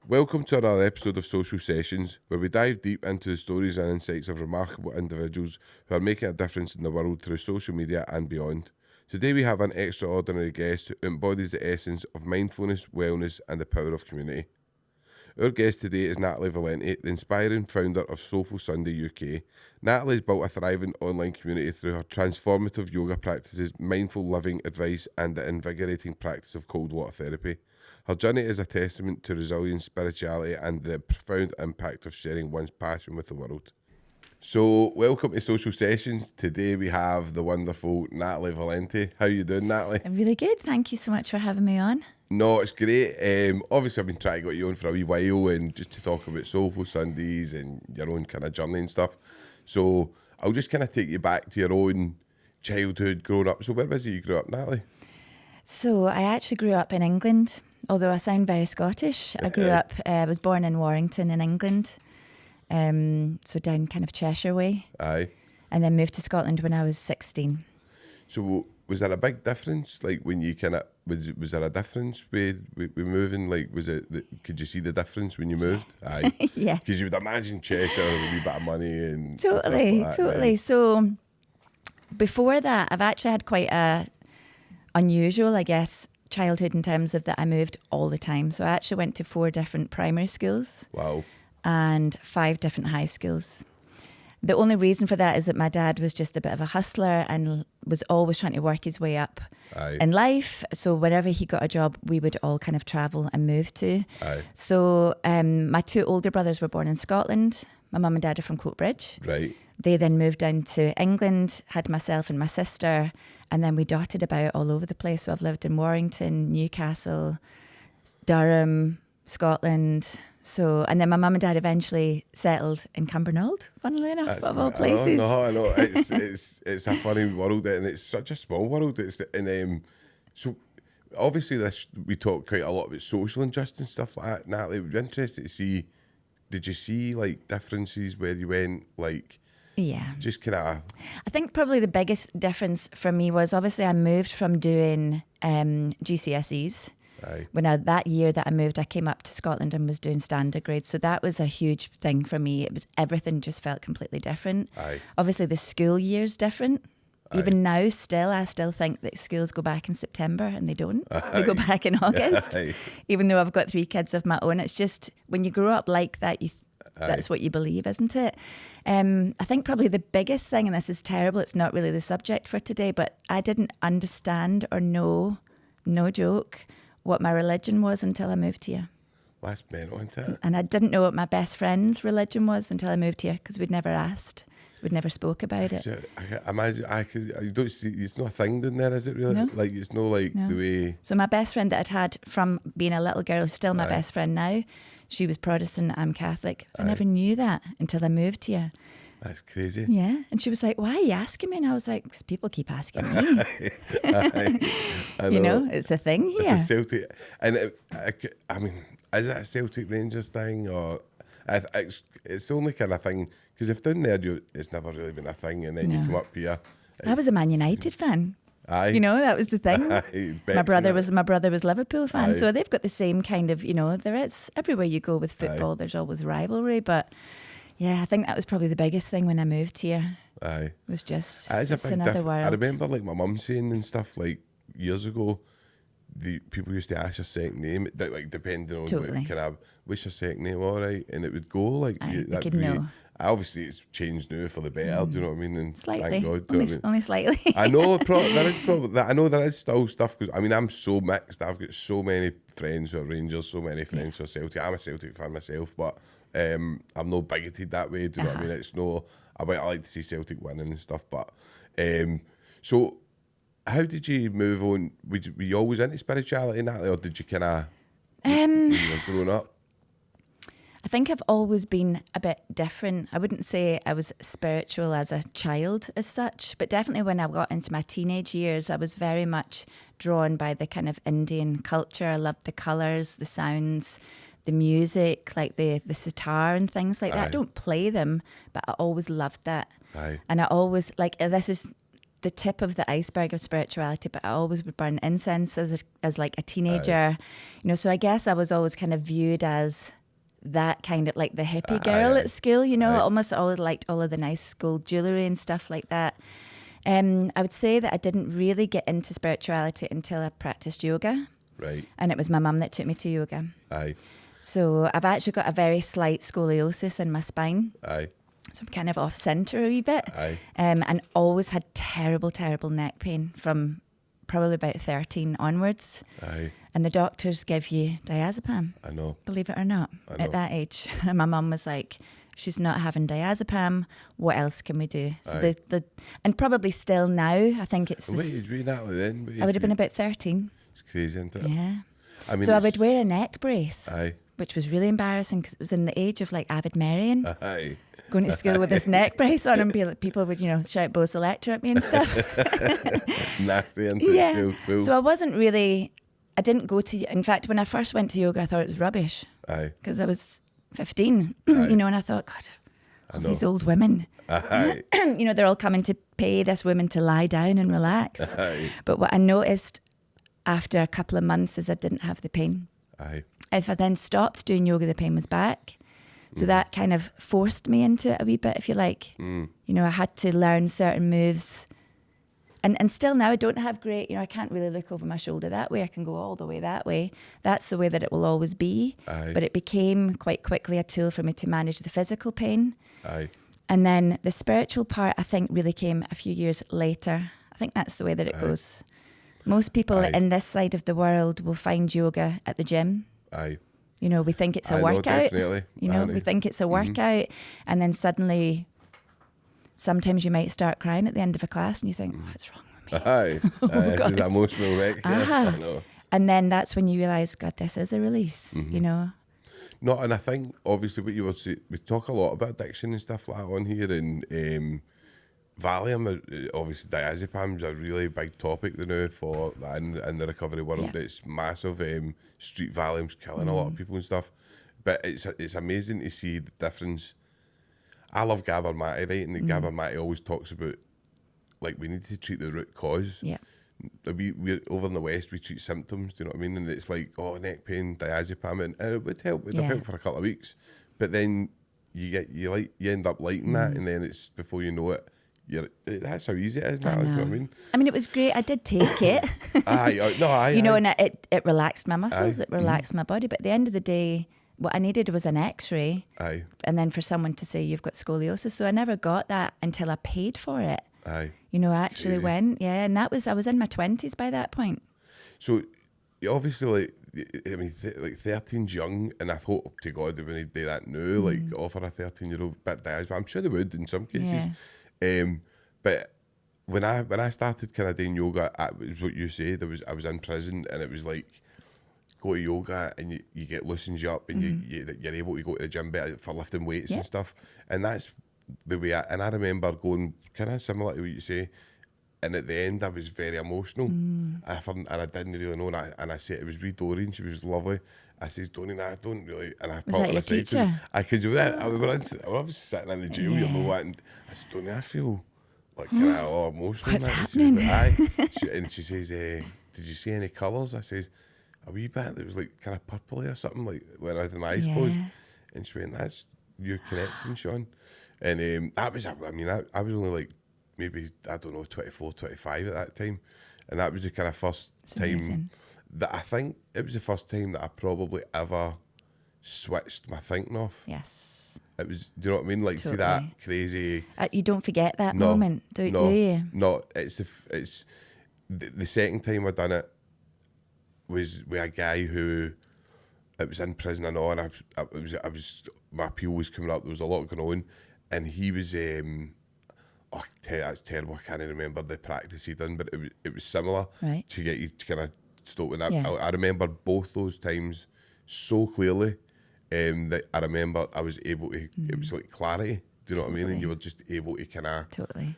Welcome to another episode of Social Sessions, where we dive deep into the stories and insights of remarkable individuals who are making a difference in the world through social media and beyond. Today we have an extraordinary guest who embodies the essence of mindfulness, wellness and the power of community. Our guest today is Natalie Valenti, the inspiring founder of Soulful Sunday UK. Natalie has built a thriving online community through her transformative yoga practices, mindful living advice and the invigorating practice of cold water therapy. Her journey is a testament to resilience, spirituality and the profound impact of sharing one's passion with the world. So, welcome to Social Sessions. Today we have the wonderful Natalie Valenti. How you doing, Natalie? I'm really good. Thank you so much for having me on. No, it's great. Obviously, I've been trying to get you on for a wee while and just to talk about Soulful Sundays and your own kind of journey and stuff. So, I'll just kind of take you back to your own childhood, growing up. So, where was it you grew up, Natalie? So I actually grew up in England, although I sound very Scottish. I was born in Warrington in England, so down kind of Cheshire way. Aye. And then moved to Scotland when I was 16. So, was there a big difference, like when you kind of, was there a difference with moving? Like, could you see the difference when you moved? Aye. Yeah. Because you would imagine Cheshire with a wee bit of money and Totally, stuff like that, totally. right? So before that, I've actually had quite a unusual, I guess, childhood in terms of that I moved all the time. So I actually went to 4 different primary schools Wow. and 5 different high schools. The only reason for that is that my dad was just a bit of a hustler and was always trying to work his way up Aye. in life. So wherever he got a job, we would all kind of travel and move to. Aye. So my 2 older brothers were born in Scotland. My mum and dad are from Coatbridge. Right. They then moved down to England, had myself and my sister, and then we dotted about all over the place. So I've lived in Warrington, Newcastle, Durham, Scotland. So, and then my mum and dad eventually settled in Cumbernauld, funnily enough, of all places. I know. It's a funny world, and it's such a small world. So obviously we talk quite a lot about social injustice and stuff like that. Natalie, it would be interesting to see. Did you see like differences where you went like? Yeah. Just kind of. I think probably the biggest difference for me was obviously I moved from doing GCSEs. Aye. That year that I moved, I came up to Scotland and was doing standard grades. So that was a huge thing for me. Everything just felt completely different. Aye. Obviously the school year's different. Aye. Even now, I still think that schools go back in September and they don't. Aye. They go back in August. Aye. Even though I've got 3 kids of my own, it's just when you grow up like that, that's what you believe, isn't it? I think probably the biggest thing, and this is terrible, it's not really the subject for today, but I didn't understand or know, no joke, what my religion was until I moved here. Well, that's mental, isn't it? And I didn't know what my best friend's religion was until I moved here because we'd never asked. We'd never spoke about it. So, I imagine you don't see. It's not a thing down there, is it? Really? No. Like it's no like No. the way. So my best friend that I'd had from being a little girl, who's still my best friend now, she was Protestant, I'm Catholic. I never knew that until I moved here. That's crazy. Yeah. And she was like, why are you asking me? And I was like, because people keep asking me. I You know, it's a thing here. It's a Celtic, and I mean, is it a Celtic Rangers thing or it's the only kind of thing? Because if down there it's never really been a thing, and then you No. come up here. I was a Man United fan. Aye. You know, that was the thing. Aye, My brother was Liverpool fan, Aye. so they've got the same kind of, there is everywhere you go with football, there's always rivalry. But yeah, I think that was probably the biggest thing when I moved here. Aye. Was just It's a it's big another world. I remember like my mum saying and stuff like years ago. The people used to ask your second name, like depending on Totally. what kind of what's your second name, all right, and it would go like Aye, they that could would be- know. Obviously, it's changed now for the better. Do you know what I mean? And Slightly, thank God. Do you know what I mean? only slightly. I know there is probably that. I know there is still stuff because I mean I'm so mixed. I've got so many friends who are Rangers, so many friends who are Celtic. I'm a Celtic fan myself, but I'm no bigoted that way. Do you know what I mean? It's no. I like to see Celtic winning and stuff, but so how did you move on? Were you always into spirituality, Natalie, or did you kind of when you were growing up? I think I've always been a bit different. I wouldn't say I was spiritual as a child as such, but definitely when I got into my teenage years, I was very much drawn by the kind of Indian culture. I loved the colours, the sounds, the music, like the sitar and things like that. Aye. I don't play them, but I always loved that. Aye. And I always, like, this is the tip of the iceberg of spirituality, but I always would burn incense as like a teenager, you know, so I guess I was always kind of viewed as that kind of like the hippie girl at school, you know. I almost always liked all of the nice school jewellery and stuff like that. I would say that I didn't really get into spirituality until I practiced yoga. Right. And it was my mum that took me to yoga. Aye. So I've actually got a very slight scoliosis in my spine. Aye. So I'm kind of off centre a wee bit. Aye. And always had terrible, terrible neck pain from probably about 13 onwards. Aye. And the doctors give you diazepam. I know. Believe it or not, at that age. And my mum was like, she's not having diazepam. What else can we do? So and probably still now, I think it's What age were you, Natalie, then? I would have been about 13. It's crazy, isn't it? Yeah. I mean, so I would wear a neck brace. Aye. Which was really embarrassing because it was in the age of like avid marrying. Aye. Going to school with this neck brace on and be like, people would, you know, shout Bo Selector at me and stuff. Nasty into school. So I wasn't really, I didn't go to, in fact, when I first went to yoga, I thought it was rubbish. Aye. Because I was 15, you know, and I thought, God, all these old women. Aye. You know, they're all coming to pay this woman to lie down and relax. Aye. But what I noticed after a couple of months is I didn't have the pain. Aye. If I then stopped doing yoga, the pain was back. So that kind of forced me into it a wee bit, if you like. You know, I had to learn certain moves. And still now I don't have great, you know, I can't really look over my shoulder that way. I can go all the way that way. That's the way that it will always be. Aye. But it became quite quickly a tool for me to manage the physical pain. Aye. And then the spiritual part, I think, really came a few years later. I think that's the way that it goes. Most people in this side of the world will find yoga at the gym. Aye. You know, we think it's a workout. Definitely. You know, we think it's a workout. And then suddenly, sometimes you might start crying at the end of a class and you think, what's wrong with me? Aye. It's an emotional wreck. I know. And then that's when you realise, God, this is a release, you know. No, and I think, obviously, what you were saying, we talk a lot about addiction and stuff like that on here, and Valium, obviously diazepam is a really big topic now for that in the recovery world. Yeah. It's massive. Street Valium's killing a lot of people and stuff. But it's amazing to see the difference. I love Gabor Mate, right? And Gabor Mate always talks about, like, we need to treat the root cause. Yeah. We over in the West, we treat symptoms, do you know what I mean? And it's like, oh, neck pain, diazepam, and it would help. It would help for a couple of weeks. But then you end up liking that, and then it's, before you know it, that's how easy it is now. Do you know what I mean? I mean, it was great. I did take it. You know, and it relaxed my muscles, it relaxed my body. But at the end of the day, what I needed was an X-ray. Aye. And then for someone to say you've got scoliosis. So I never got that until I paid for it. Aye. You know, I actually went, and I was in my 20s by that point. So, obviously, like 13's young, and I hope to God that when they do that now, like offer a 13-year-old bit diazepam, but I'm sure they would in some cases. But when I started kind of doing yoga, it was what you said. I was in prison, and it was like, go to yoga and you get loosens you up, and you're able to go to the gym better for lifting weights and stuff. And that's the way I remember going kind of similar to what you say. And at the end, I was very emotional. And I didn't really know. And I said, it was wee Doreen, she was lovely. I says, Doreen, I don't really. And I was that your teacher? I could do that. I was sitting in the jail, you know, and I said, Doreen, I feel like kind of all emotional. What's and happening? She was like, aye. And she says, did you see any colours? I says, a wee bit that was like kind of purpley or something, like when I had my eyes closed. And she went, that's you connecting, Sean. And that was, I was only like, maybe, I don't know, 24, 25 at that time. And that was the kind of first time that I think it was the first time that I probably ever switched my thinking off. Yes. It was, do you know what I mean? Like, see that crazy. You don't forget that moment, do you? No, it's the second time I done it was with a guy who, it was in prison and all, and I was my appeal was coming up. There was a lot going on, and he was I tell you, that's terrible. I can't remember the practice he done, but it was similar to get you to kind of stop with that. I remember both those times so clearly. That I remember I was able to. It was like clarity. Do you know what I mean? And you were just able to kind of. Totally.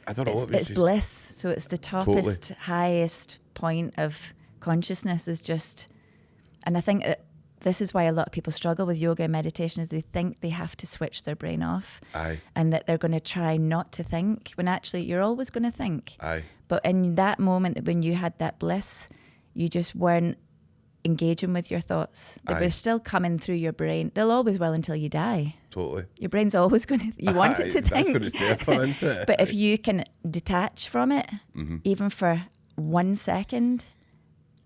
I don't know. It's bliss. So it's the toppest, highest point of consciousness is just, and I think that this is why a lot of people struggle with yoga and meditation, is they think they have to switch their brain off. Aye. And that they're going to try not to think, when actually you're always going to think. Aye. But in that moment when you had that bliss, you just weren't engaging with your thoughts. They were still coming through your brain. They'll always will until you die. Totally. Your brain's always going to, you want it to That's think. going to stay for, isn't it? But if you can detach from it, even for 1 second,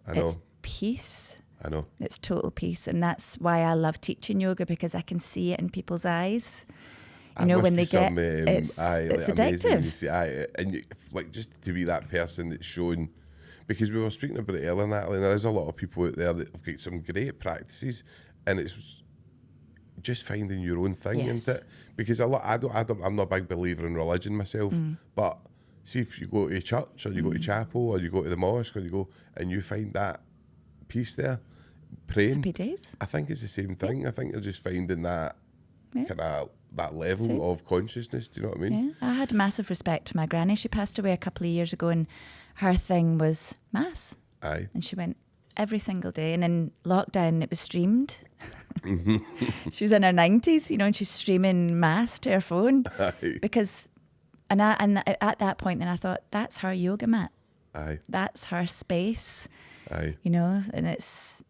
I know. it's peace. I know. It's total peace. And that's why I love teaching yoga, because I can see it in people's eyes. You know, when they get, it's addictive. You see, and you, like, just to be that person that's shown, because we were speaking about it earlier, Natalie, and there is a lot of people out there that have got some great practices, and it's just finding your own thing, isn't it? Because I'm not a big believer in religion myself, but see, if you go to a church or you go to chapel or you go to the mosque or you go and you find that peace there, praying. Happy days. I think it's the same thing. Yeah. I think you're just finding that kind of that level of consciousness. Do you know what I mean? Yeah, I had massive respect for my granny. She passed away a couple of years ago, and her thing was mass. Aye. And she went every single day. And in lockdown, it was streamed. She was in her 90s, you know, and she's streaming mass to her phone. Aye. Because, and at that point, then I thought, that's her yoga mat. Aye. That's her space. Aye. You know, and it's,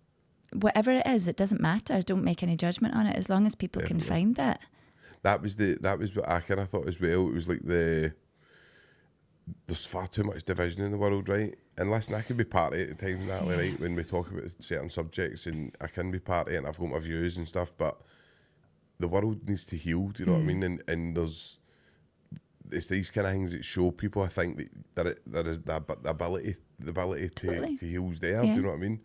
whatever it is, it doesn't matter. Don't make any judgment on it, as long as people can find that. That was what I kind of thought as well. It was like there's far too much division in the world, right? And listen, I can be part of it at times, Natalie, right? When we talk about certain subjects, and I can be part of it, and I've got my views and stuff, but the world needs to heal, do you know what I mean? And it's these kind of things that show people, I think, that there is the ability to heal's there, do you know what I mean?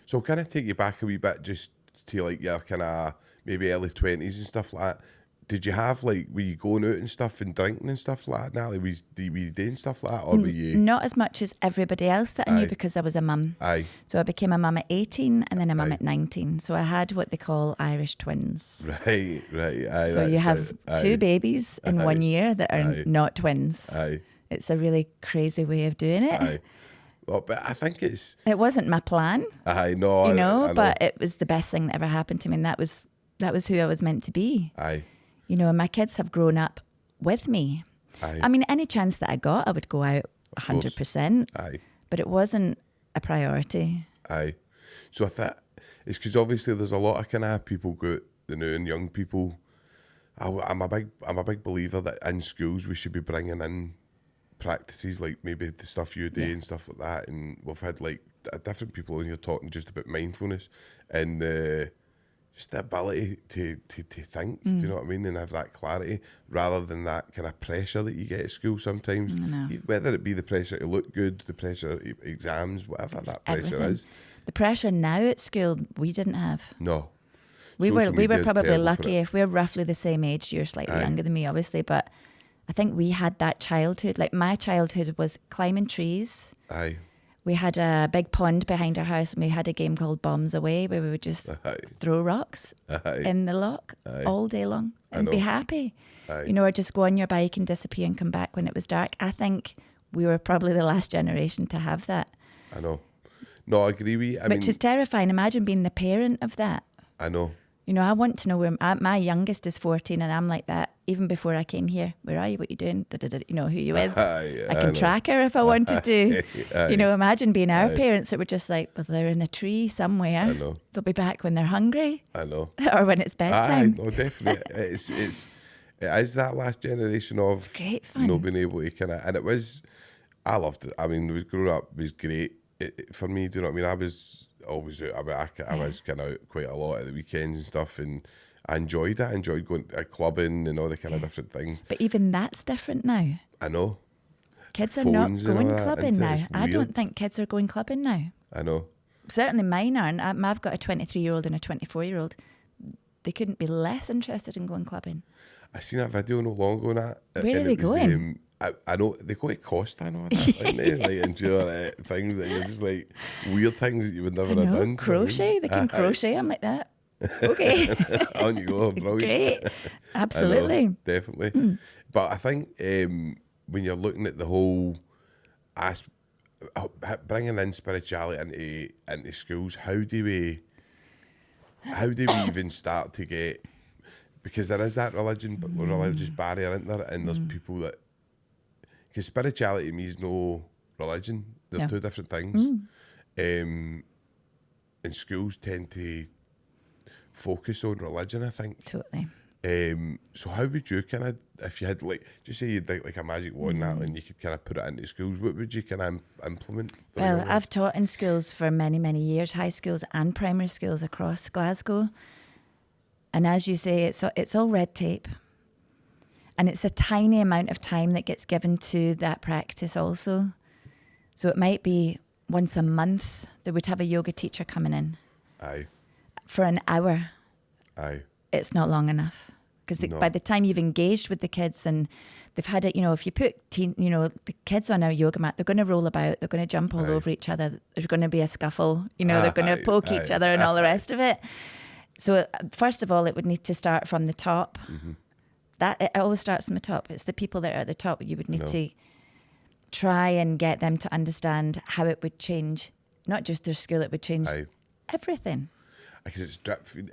So can I take you back a wee bit, just to like your kind of maybe early 20s and stuff like that? Did you have, like, were you going out and stuff and drinking and stuff like that, Natalie? Were you doing stuff like that, or were you? Not as much as everybody else that I knew, because I was a mum. Aye. So I became a mum at 18 and then a mum at 19. So I had what they call Irish twins. Right. Aye, so you have two babies in 1 year that are not twins. Aye. It's a really crazy way of doing it. Aye. Well, but I think it wasn't my plan. Aye, no. You know, I know. but it was the best thing that ever happened to me, and that was who I was meant to be. Aye. You know, and my kids have grown up with me. Aye. I mean, any chance that I got, I would go out 100%. Aye. But it wasn't a priority. Aye. So I thought it's because obviously there's a lot of kind of people go, you know, and young people. I'm a big believer that in schools we should be bringing in practices like maybe the stuff you do and stuff like that. And we've had like different people in here talking just about mindfulness and just the ability to think, do you know what I mean, and have that clarity rather than that kind of pressure that you get at school sometimes. Whether it be the pressure to look good, the pressure exams, whatever that pressure is. The pressure now at school we didn't have. No. We were probably lucky if we're roughly the same age. You're slightly younger than me, obviously, but I think we had that childhood. Like my childhood was climbing trees. Aye. We had a big pond behind our house, and we had a game called Bombs Away where we would just throw rocks in the loch all day long and be happy. You know, or just go on your bike and disappear and come back when it was dark. I think we were probably the last generation to have that. I know. No, I agree with you. Which is terrifying. Imagine being the parent of that. I know. You know, I want to know where my youngest is 14, and I'm like that even before I came here. Where are you? What you doing? You know, who you with? I can track her if I wanted to. You know, imagine being our parents that were just like, well, they're in a tree somewhere. I know. They'll be back when they're hungry. I know. Or when it's bedtime. No, definitely. It is that last generation of great fun. You know, being able to kind of, and I loved it. I mean, growing up was great for me. Do you know what I mean? I was always out. I was kind of out quite a lot at the weekends and stuff, and I enjoyed it. I enjoyed going to clubbing and all the kind of different things. But even that's different now. I know. Kids are not going clubbing now. I don't think kids are going clubbing now. I know. Certainly mine aren't. I've got a 23-year-old and a 24-year-old. They couldn't be less interested in going clubbing. I seen that video not long ago. Where are they going? I know they go to Costa and all that, don't they? Like enjoy things that you're just like weird things that you would never have done. Crochet, they can crochet. I'm like that. Okay. On you go, brilliant. Great, absolutely, know, definitely. But I think when you're looking at the whole bringing in spirituality into schools, how do we how do we even start to get, because there is that religious barrier, isn't there? And there's people that, because spirituality to me is no religion. They're No. two different things. And schools tend to focus on religion, I think. Totally. So how would you kind of, if you had just say you'd like a magic wand that, and you could kind of put it into schools, what would you kind of implement? Well, I've taught in schools for many, many years, high schools and primary schools across Glasgow. And as you say, it's all red tape. And it's a tiny amount of time that gets given to that practice also. So it might be once a month they would have a yoga teacher coming in. Aye. For an hour. Aye. It's not long enough. Because by the time you've engaged with the kids and they've had it, if you put the kids on a yoga mat, they're going to roll about, they're going to jump all over each other, there's going to be a scuffle, they're going to poke each other and all the rest of it. So first of all, it would need to start from the top. That it always starts from the top. It's the people that are at the top you would need to try and get them to understand how it would change, not just their school, it would change everything. Because it's drip feed.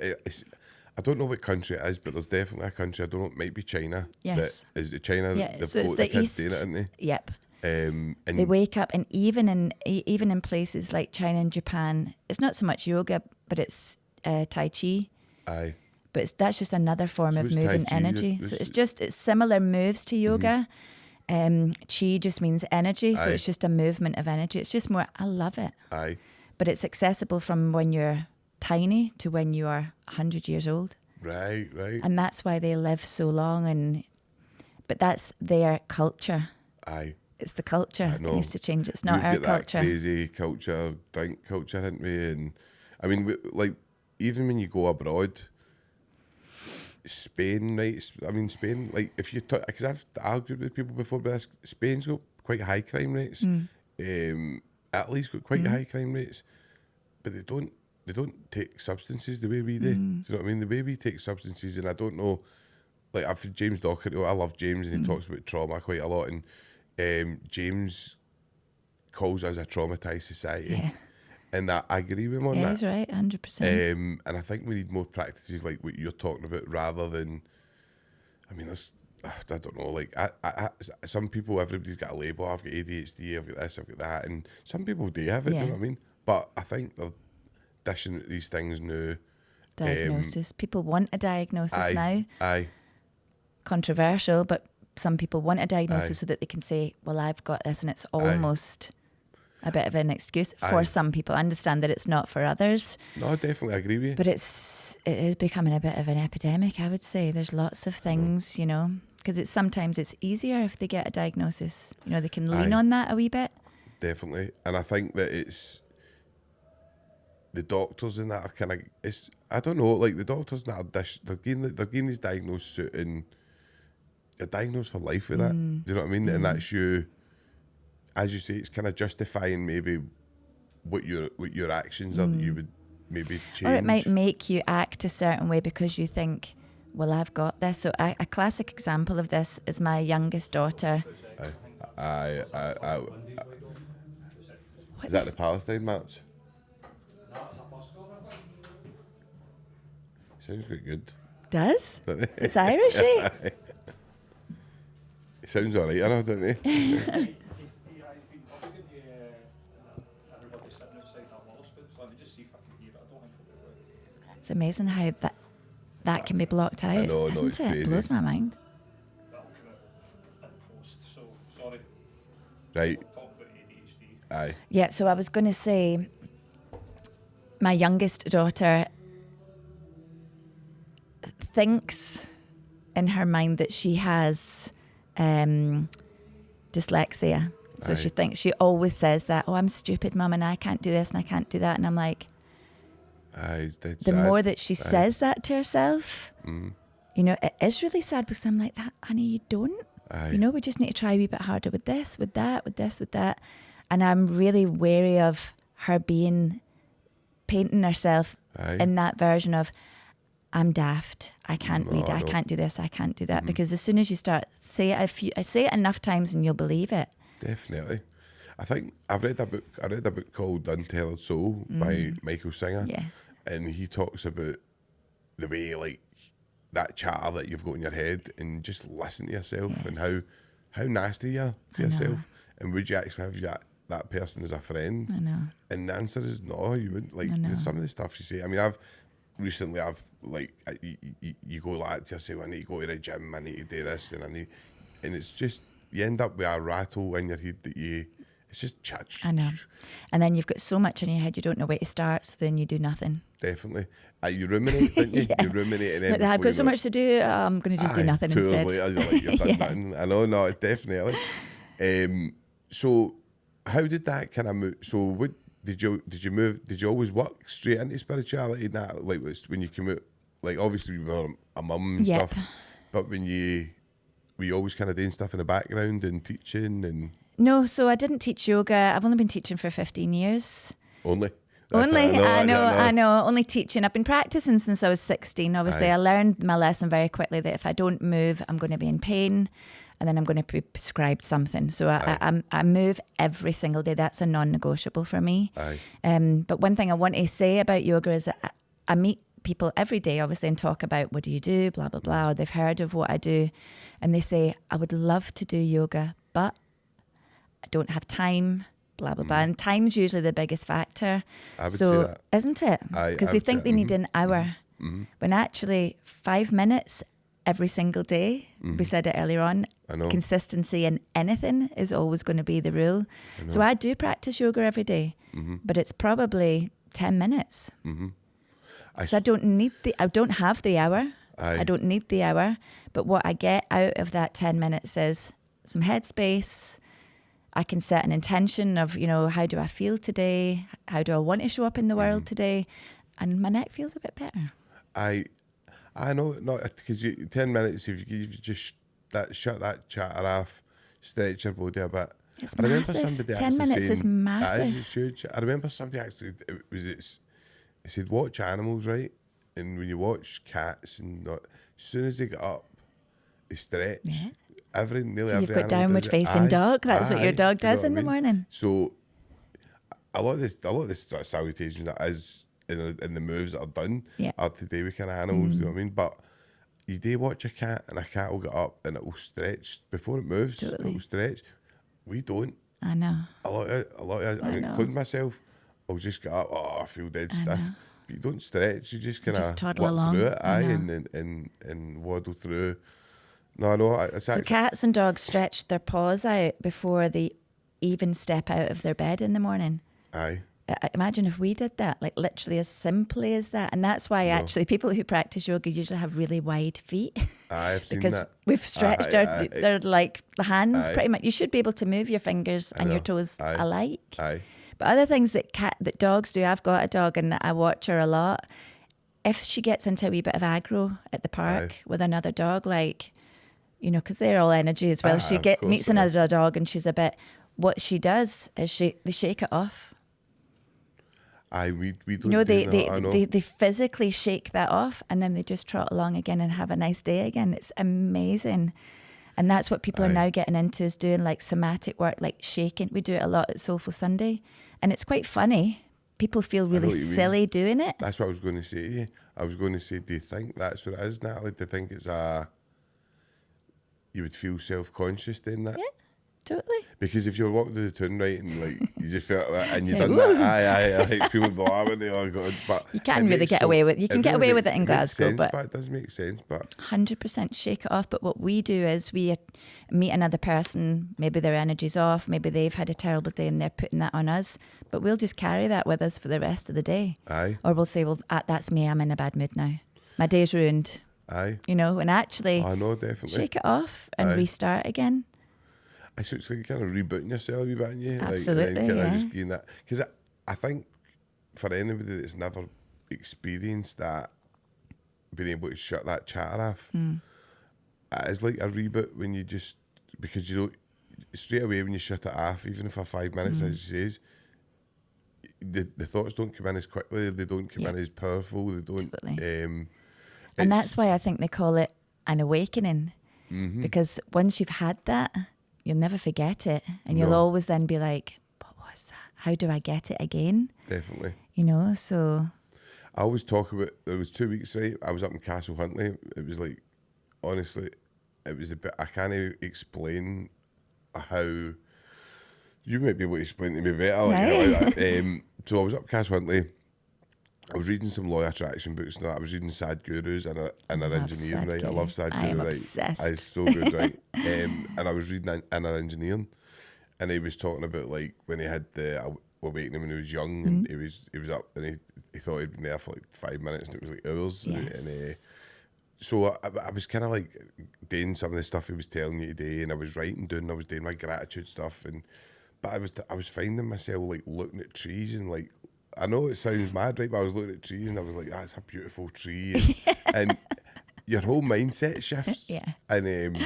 I don't know what country it is, but there's definitely a country, I don't know, it might be China. Yes. Is it China? Yeah, They've so it's got the the kids East. doing it, aren't they? Yep. And they wake up, and even in places like China and Japan, it's not so much yoga, but it's Tai Chi. Aye. But that's just another form of moving energy. So it's similar moves to yoga. Chi just means energy, so it's just a movement of energy. It's just more, I love it. Aye. But it's accessible from when you're tiny to when you are 100 years old. Right. And that's why they live so long. But that's their culture. Aye. It's the culture that needs to change. It's not We've our got culture. That crazy culture, drink culture, haven't we? And I mean, even when you go abroad, Spain, right? Spain, like if you talk, because I've argued with people before about this, Spain's got quite high crime rates. Italy's got quite high crime rates, but they don't take substances the way we do. Do you know what I mean? The way we take substances, and I don't know, like I've had James Docherty, I love James, and he talks about trauma quite a lot, and James calls us a traumatised society. Yeah. And I agree with him on that. Yeah, he's right, 100%. And I think we need more practices like what you're talking about, rather than, I don't know, like I some people, everybody's got a label. I've got ADHD, I've got this, I've got that, and some people do have it. You know what I mean? But I think they're dishing out these things now. Diagnosis. People want a diagnosis now. Aye. Controversial, but some people want a diagnosis so that they can say, well, I've got this, and it's almost a bit of an excuse for some people. I understand that it's not for others. No, definitely, I agree with you. But it is becoming a bit of an epidemic, I would say. There's lots of things, because sometimes it's easier if they get a diagnosis. They can lean on that a wee bit. Definitely. And I think that it's the doctors in that are kind of, I don't know, like the doctors in that they're getting these diagnoses out, and you're diagnosed for life with that. Do you know what I mean? And that's you, as you say, it's kind of justifying maybe what your actions are that you would maybe change. Or it might make you act a certain way because you think, well, I've got this. So a classic example of this is my youngest daughter. Is that the Palestine match? Sounds quite good. Does? It's Irish, eh? He sounds alright, I know, doesn't he? It's amazing how that can be blocked out, isn't it? It blows my mind. Right. Aye. Yeah, so I was going to say, my youngest daughter thinks in her mind that she has dyslexia. So she always says that, oh, I'm stupid, Mum, and I can't do this and I can't do that. And I'm like, the more that she says that to herself, it is really sad, because I'm like, honey, you don't. We just need to try a wee bit harder with this, with that, with this, with that. And I'm really wary of her painting herself in that version of, I'm daft, I can't read, I can't do this, I can't do that. Because as soon as you start, say it enough times and you'll believe it. Definitely. I think I read a book called Untethered Soul by Michael Singer. Yeah. and he talks about the way, like, that chatter that you've got in your head, and just listen to yourself, and how nasty you are to yourself, and would you actually have that person as a friend? I know. And the answer is no, you wouldn't. Like, some of the stuff you say. I mean, I've like, you go like to yourself, I need to go to the gym, I need to do this, and it's just, you end up with a rattle in your head that it's just chat. I know. And then you've got so much in your head, you don't know where to start, so then you do nothing. Definitely. You ruminate, don't you? You ruminate, and then I've got so much to do, I'm going to just do nothing 2 instead. hours later, you're like, you've done nothing. I know, no, definitely. So how did that kind of move? So what did you move? Did you always work straight into spirituality? That, like, when you came out, like, obviously you were a mum and stuff, but were you always kind of doing stuff in the background and teaching and? No, so I didn't teach yoga. I've only been teaching for 15 years. Only? I know. Only teaching. I've been practicing since I was 16. Obviously, I learned my lesson very quickly that if I don't move, I'm going to be in pain, and then I'm going to be prescribed something. So I move every single day. That's a non-negotiable for me. But one thing I want to say about yoga is that I meet people every day, obviously, and talk about, what do you do, blah, blah, blah, or they've heard of what I do. And they say, I would love to do yoga, but I don't have time, blah, blah, blah. And time's usually the biggest factor. I would say that. Isn't it? Because they think they need an hour. When actually 5 minutes every single day, we said it earlier on, consistency in anything is always going to be the rule. So I do practice yoga every day, but it's probably 10 minutes. So I don't have the hour. I don't need the hour. But what I get out of that 10 minutes is some headspace. I can set an intention of, how do I feel today? How do I want to show up in the world today? And my neck feels a bit better. I know, not because 10 minutes, if you just shut that chatter off, stretch your body a bit. It's I remember massive. somebody 10 minutes saying, is massive. It's huge. I remember somebody actually, it said, watch animals, right? And when you watch cats, and as soon as they get up, they stretch. Yeah. Nearly So every you've got animal downward does it. facing dog. That's what your dog Do you know does what in I the mean? morning. So a lot of this sort of salutation that is in the moves that are done are to do with kind of animals. Do you know what I mean? But you do watch a cat, and a cat will get up and it will stretch before it moves. Totally. It will stretch. We don't. I know. A lot of, including myself, I'll just get up. Oh, I feel dead stiff. But you don't stretch. You just kind of toddle work along. through it, and waddle through. No, it's So actually, cats and dogs stretch their paws out before they even step out of their bed in the morning. Imagine if we did that, like literally as simply as that. And that's why actually people who practice yoga usually have really wide feet. I've seen because that. we've stretched they're like the hands pretty much. You should be able to move your fingers and your toes alike. But other things that dogs do, I've got a dog and I watch her a lot. If she gets into a wee bit of aggro at the park with another dog, like, because they're all energy as well. She meets another dog and she's a bit, what she does is they shake it off. We don't do that. I know. They physically shake that off and then they just trot along again and have a nice day again. It's amazing. And that's what people are now getting into, is doing like somatic work, like shaking. We do it a lot at Soulful Sunday and it's quite funny. People feel really silly doing it. That's what I was going to say to you. I was going to say, do you think that's what it is, Natalie? Do you think it's you would feel self-conscious doing that? Yeah, totally. Because if you're walking through the town, right, and like you just felt that, and you done that, like people would be laughing, oh God, but you can't really get away with. You can get away with it in Glasgow, but it does make sense. But 100% shake it off. But what we do is we meet another person. Maybe their energy's off. Maybe they've had a terrible day and they're putting that on us. But we'll just carry that with us for the rest of the day. Or we'll say, well, that's me. I'm in a bad mood now. My day's ruined. And actually, I know, definitely shake it off and restart again. It's like kind of rebooting yourself a wee bit, you? Absolutely, like, just getting that. Because I think for anybody that's never experienced that, being able to shut that chatter off, it is like a reboot when you just, because you don't, straight away when you shut it off, even for 5 minutes, as you says, the thoughts don't come in as quickly, they don't come in as powerful, they don't. Totally. And that's why I think they call it an awakening, because once you've had that, you'll never forget it. And you'll always then be like, what was that? How do I get it again? Definitely. So. I always talk about, there was 2 weeks, right? I was up in Castle Huntly. It was like, honestly, it was a bit, I can't explain how, you might be able to explain to me better. Like, how like that. So I was up Castle Huntly. I was reading some law of attraction books and that. I was reading Sadhguru's and our engineering, right? I love Sadhguru, right? Obsessed. It's so good, right? And I was reading inner engineering, and he was talking about like when he had the awakening when he was young, and he was up and he thought he'd been there for like 5 minutes and it was like hours. Yes. So I was kind of like doing some of the stuff he was telling you today, and I was I was doing my gratitude stuff, but I was finding myself like looking at trees and like, I know it sounds mad, right? But I was looking at trees and I was like, that's a beautiful tree. And your whole mindset shifts. Yeah. And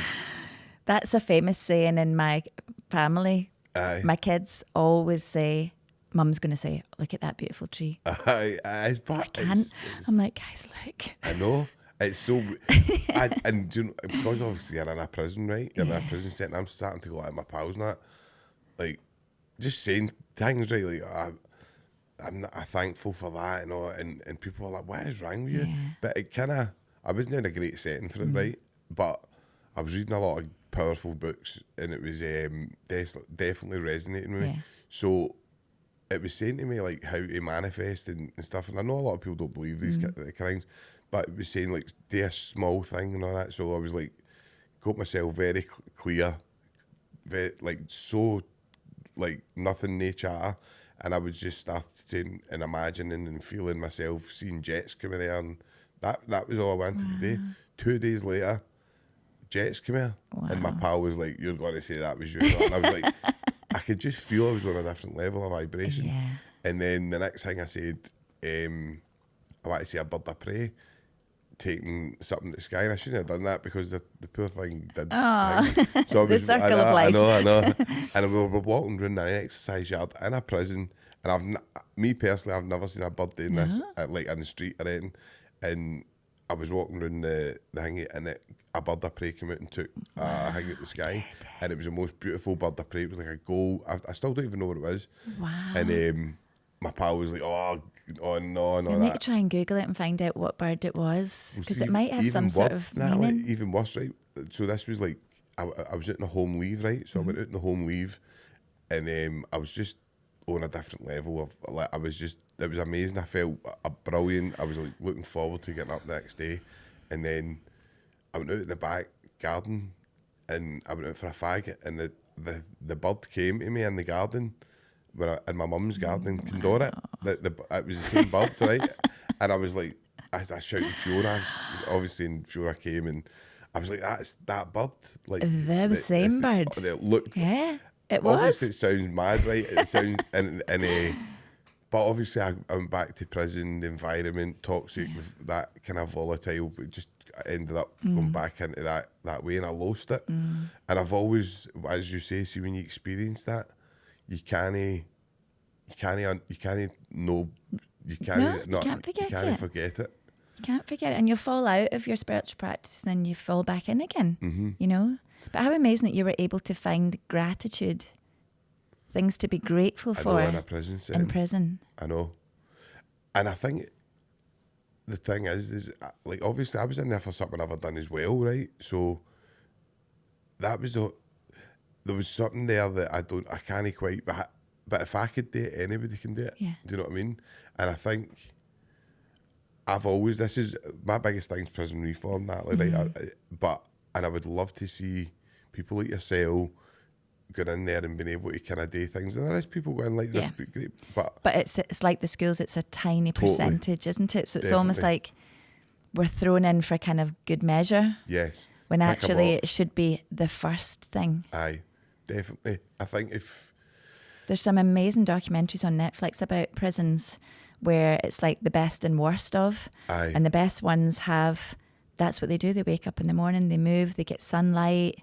That's a famous saying in my family. aye. My kids always say, Mum's going to say, look at that beautiful tree. It's, I can't. I'm like, guys, look. I know. It's so, and do you know, because obviously you're in a prison, right? You're in a prison setting. I'm starting to go out with my pals and that, like, just saying things, right? Like, I'm thankful for that, you know, and people are like, what is wrong with you? Yeah. But it kind of, I wasn't in a great setting for it, right? But I was reading a lot of powerful books, and it was definitely resonating with me. Yeah. So it was saying to me like how to manifest and stuff, and I know a lot of people don't believe these kind of things, but it was saying like do a small thing and all that. So I was like, got myself very clear, very like so like nothing nature. And I was just starting and imagining and feeling myself seeing jets coming there, and that was all I wanted to do. 2 days later, jets come here, and my pal was like, "You're going to say that was you?" And I was like, I could just feel I was on a different level of vibration. Yeah. And then the next thing I said, I want to see a bird of prey taking something to the sky, and I shouldn't have done that because the poor thing did. So The circle of life. I know. And we were walking around an exercise yard in a prison, and me personally, I've never seen a bird doing this like in the street or anything. And I was walking around the thing, and a bird of prey came out and took a thing at the sky, and it was the most beautiful bird of prey. It was like a gold. I still don't even know what it was. Wow. And my pal was like, oh no, You need to try and Google it and find out what bird it was, because it might have some sort of meaning. Even worse, right? So this was like, I was out on a home leave, right? So I went out on a home leave, and I was just on a different level of, like, it was amazing. I felt brilliant. I was like looking forward to getting up the next day, and then I went out in the back garden, and I went out for a fag, and the bird came to me in the garden, in my mum's garden in Condora. It was the same bird, right? And I was like, I shouted Fiona, obviously, and Fiona came, and I was like, that's that bird. Like The same bird. It looked. Yeah, it was. Obviously, it sounds mad, right? It sounds but obviously, I went back to prison, the environment, toxic, with that kind of volatile. But just ended up going back into that way, and I lost it. And I've always, as you say, see when you experience that, you can't forget it. You can't forget it, and you'll fall out of your spiritual practice, and then you fall back in again. You know. But how amazing that you were able to find gratitude, things to be grateful for. I know, in a prison setting. In prison. I know, and I think the thing is like, obviously I was in there for something I've done as well, right? So that was there was something there that I can't quite, but if I could do it, anybody can do it. Yeah. Do you know what I mean? And I think this is my biggest thing is prison reform, Natalie, right? And I would love to see people like yourself going in there and being able to kind of do things. And there is people going like that, great, but it's like the schools, it's a tiny percentage, isn't it? So it's Definitely. almost like we're thrown in for kind of good measure. Yes. When Tick a actually it box. should be the first thing. Aye, definitely. I think if There's some amazing documentaries on Netflix about prisons where it's like the best and worst of. Aye. And the best ones that's what they do. They wake up in the morning, they move, they get sunlight.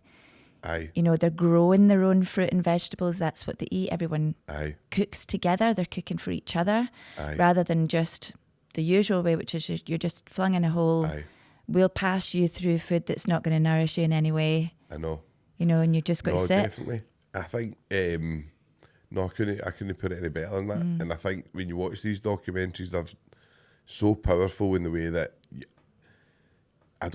Aye. You know, they're growing their own fruit and vegetables. That's what they eat. Everyone Aye. cooks together. They're cooking for each other Aye. rather than just the usual way, which is you're just flung in a hole. Aye. We'll pass you through food that's not going to nourish you in any way. I know. You know, and you just got to sit. Definitely. I think no, I couldn't put it any better than that. And I think when you watch these documentaries, so powerful in the way that I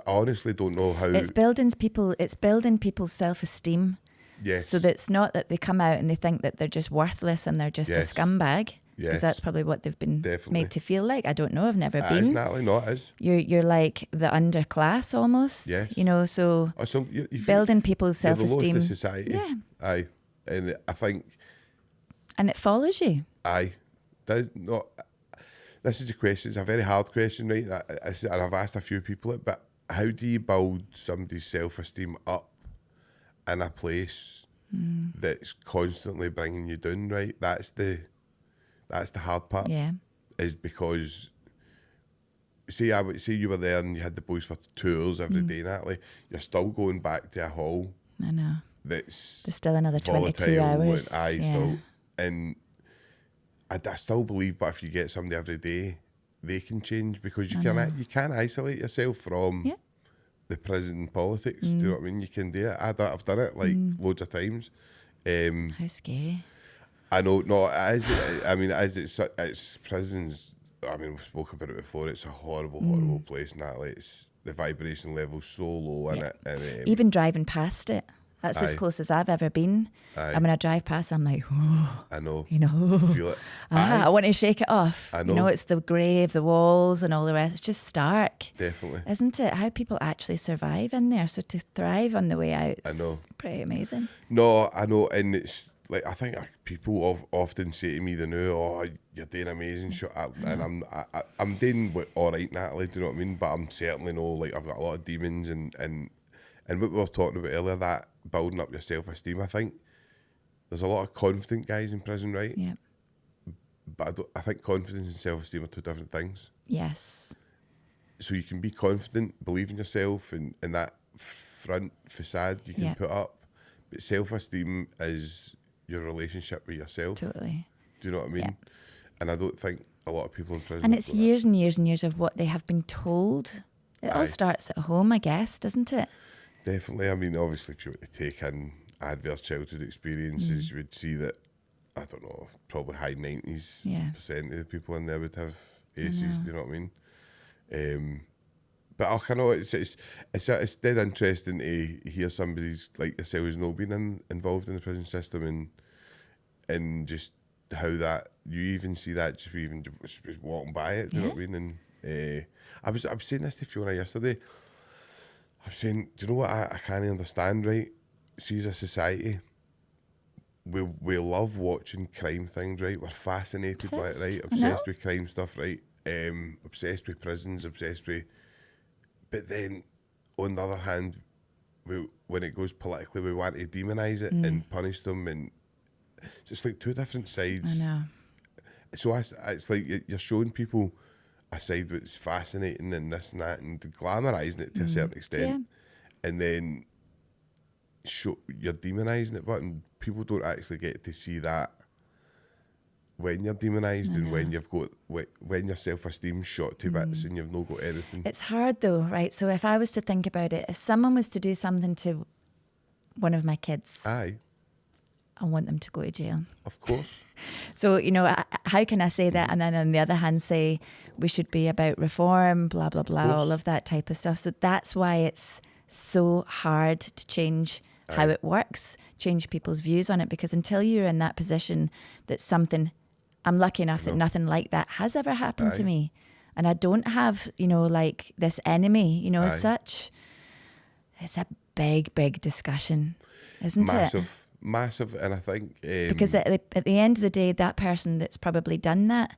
honestly don't know how. It's building people's self-esteem. Yes. So that it's not that they come out and they think that they're just worthless and they're just a scumbag. Because Yes. that's probably what they've been Definitely. made to feel like. I don't know. I've never It been. is, Natalie, no, it is. You're like the underclass almost. Yes. You know, so You building people's you're the lowest self-esteem. of society. Yeah. Aye. And I think, And it follows you. aye. This is a question. It's a very hard question, right? And I've asked a few people it, but how do you build somebody's self-esteem up in a place that's constantly bringing you down, right? That's the hard part. Yeah. Is because say you were there and you had the boys for 2 hours every day, Natalie, you're still going back to a hall I know. that's There's still another 22 volatile hours. and Yeah. still, and I still believe, but if you get somebody every day, they can change, because you can isolate yourself from Yeah. the prison politics. Do you know what I mean? You can do it. I've done it like loads of times. How scary. I know, no, it is. I mean, it's prisons. I mean, we've spoken about it before. It's a horrible, horrible place, Natalie. It's the vibration level's so low in it. And, Even driving past it. That's as Aye. close as I've ever been. Aye. And when I drive past, I'm like, oh, I know. you know, Feel it. I want to shake it off. I You know, know. it's the grave, the walls and all the rest. It's just stark. Definitely. Isn't it? How people actually survive in there. So to thrive on the way out I know. is pretty amazing. No, I know, and it's like, I think people often say to me, they know, "Oh, you're doing amazing, shut up," and I'm doing all right, Natalie. Do you know what I mean? But I'm certainly like I've got a lot of demons, and what we were talking about earlier, that building up your self-esteem. I think there's a lot of confident guys in prison, right? Yeah. But I think confidence and self-esteem are two different things. Yes. So you can be confident, believe in yourself, and that front facade you can put up, but self-esteem is your relationship with yourself. Totally. Do you know what I mean? Yeah. And I don't think a lot of people in prison. And have it's got that. years and years and years of what they have been told. It all Aye. starts at home, I guess, doesn't it? Definitely. I mean, obviously, if you were to take in adverse childhood experiences, you would see that, I don't know, probably high 90s percent of the people in there would have ACEs. Do you know what I mean? But I know it's dead interesting to hear somebody's like yourself who's not been involved in the prison system, and just how that you even see that just walking by it. Do you know what I mean? And I was saying this to Fiona yesterday. I'm saying, do you know what I can't understand, right? See, as a society, we love watching crime things, right? We're fascinated by it, right? Obsessed with crime stuff, right? Obsessed with prisons, obsessed with... But then, on the other hand, when it goes politically, we want to demonise it and punish them, and just like two different sides. I know. So it's like you're showing people a side that's fascinating and this and that, and glamorising it to a certain extent, and then you're demonising it, but people don't actually get to see that when you're demonised and when you've got when your self-esteem's shot to bits and you've not got anything. It's hard though, right? So if I was to think about it, if someone was to do something to one of my kids, Aye, I want them to go to jail. of course. So, you know, how can I say that? And then on the other hand, say we should be about reform, blah, blah, blah, all of that type of stuff. So that's why it's so hard to change how it works, change people's views on it, because until you're in that position that something, I'm lucky enough that nothing like that has ever happened to me. And I don't have, you know, like this enemy, you know, as such. It's a big, big discussion, isn't it? Massive, and I think... because at the end of the day, that person that's probably done that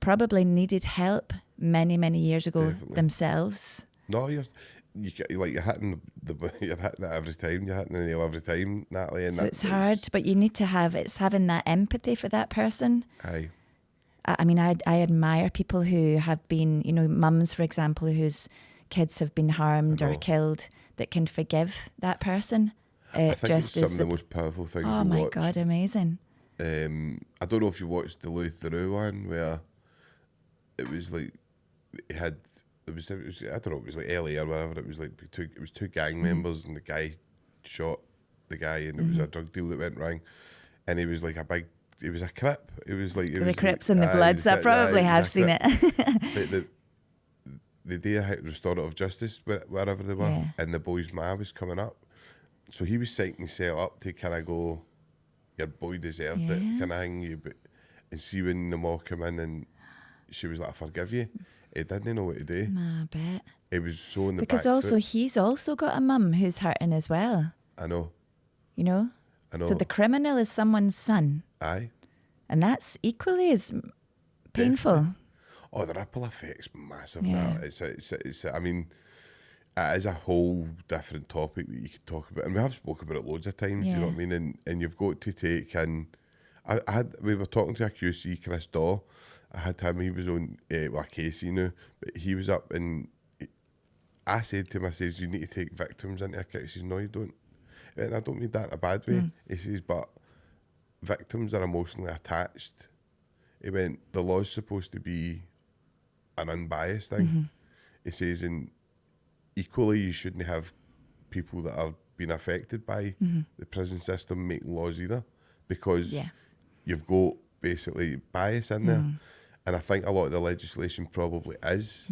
probably needed help many, many years ago themselves. No, you're hitting you're hitting it every time. You're hitting the nail every time, Natalie. And so it's hard, but you need to it's having that empathy for that person. Aye. I mean, I admire people who have been, you know, mums, for example, whose kids have been harmed or killed, that can forgive that person. I think it's some of the most powerful things you watch. Oh my God, amazing. I don't know if you watched the Louis Theroux one, where it was like it was I don't know, it was like LA or whatever. It was like two gang members, and the guy shot the guy, and it was a drug deal that went wrong, and he was like a big he was a Crip. It was like The Crips and the Bloods. I probably have seen it. The day of restorative justice, wherever they were, Yeah. and the boy's ma was coming up. So he was setting himself up to kind of go, your boy deserved it, Yeah. kind of thing. And see when the ma came in and she was like, I forgive you. He didn't know what to do. Nah, I bet. It was so in the Because back also foot. he's also got a mum who's hurting as well, I know. you know? I know. So the criminal is someone's son. Aye. And that's equally as painful. Definitely. Oh, the ripple effect's massive now. It's I mean, it is a whole different topic that you could talk about. And we have spoken about it loads of times, you know what I mean? And you've got to take in... we were talking to a QC, Chris Daw. I had him, he was on, well, Casey now, but he was up and I said to him, I says, you need to take victims into account. He says, no, you don't. And I don't mean that in a bad way. He says, but victims are emotionally attached. He went, the law's supposed to be an unbiased thing. He says, and equally, you shouldn't have people that are being affected by the prison system make laws either, because you've got basically bias in there. And I think a lot of the legislation probably is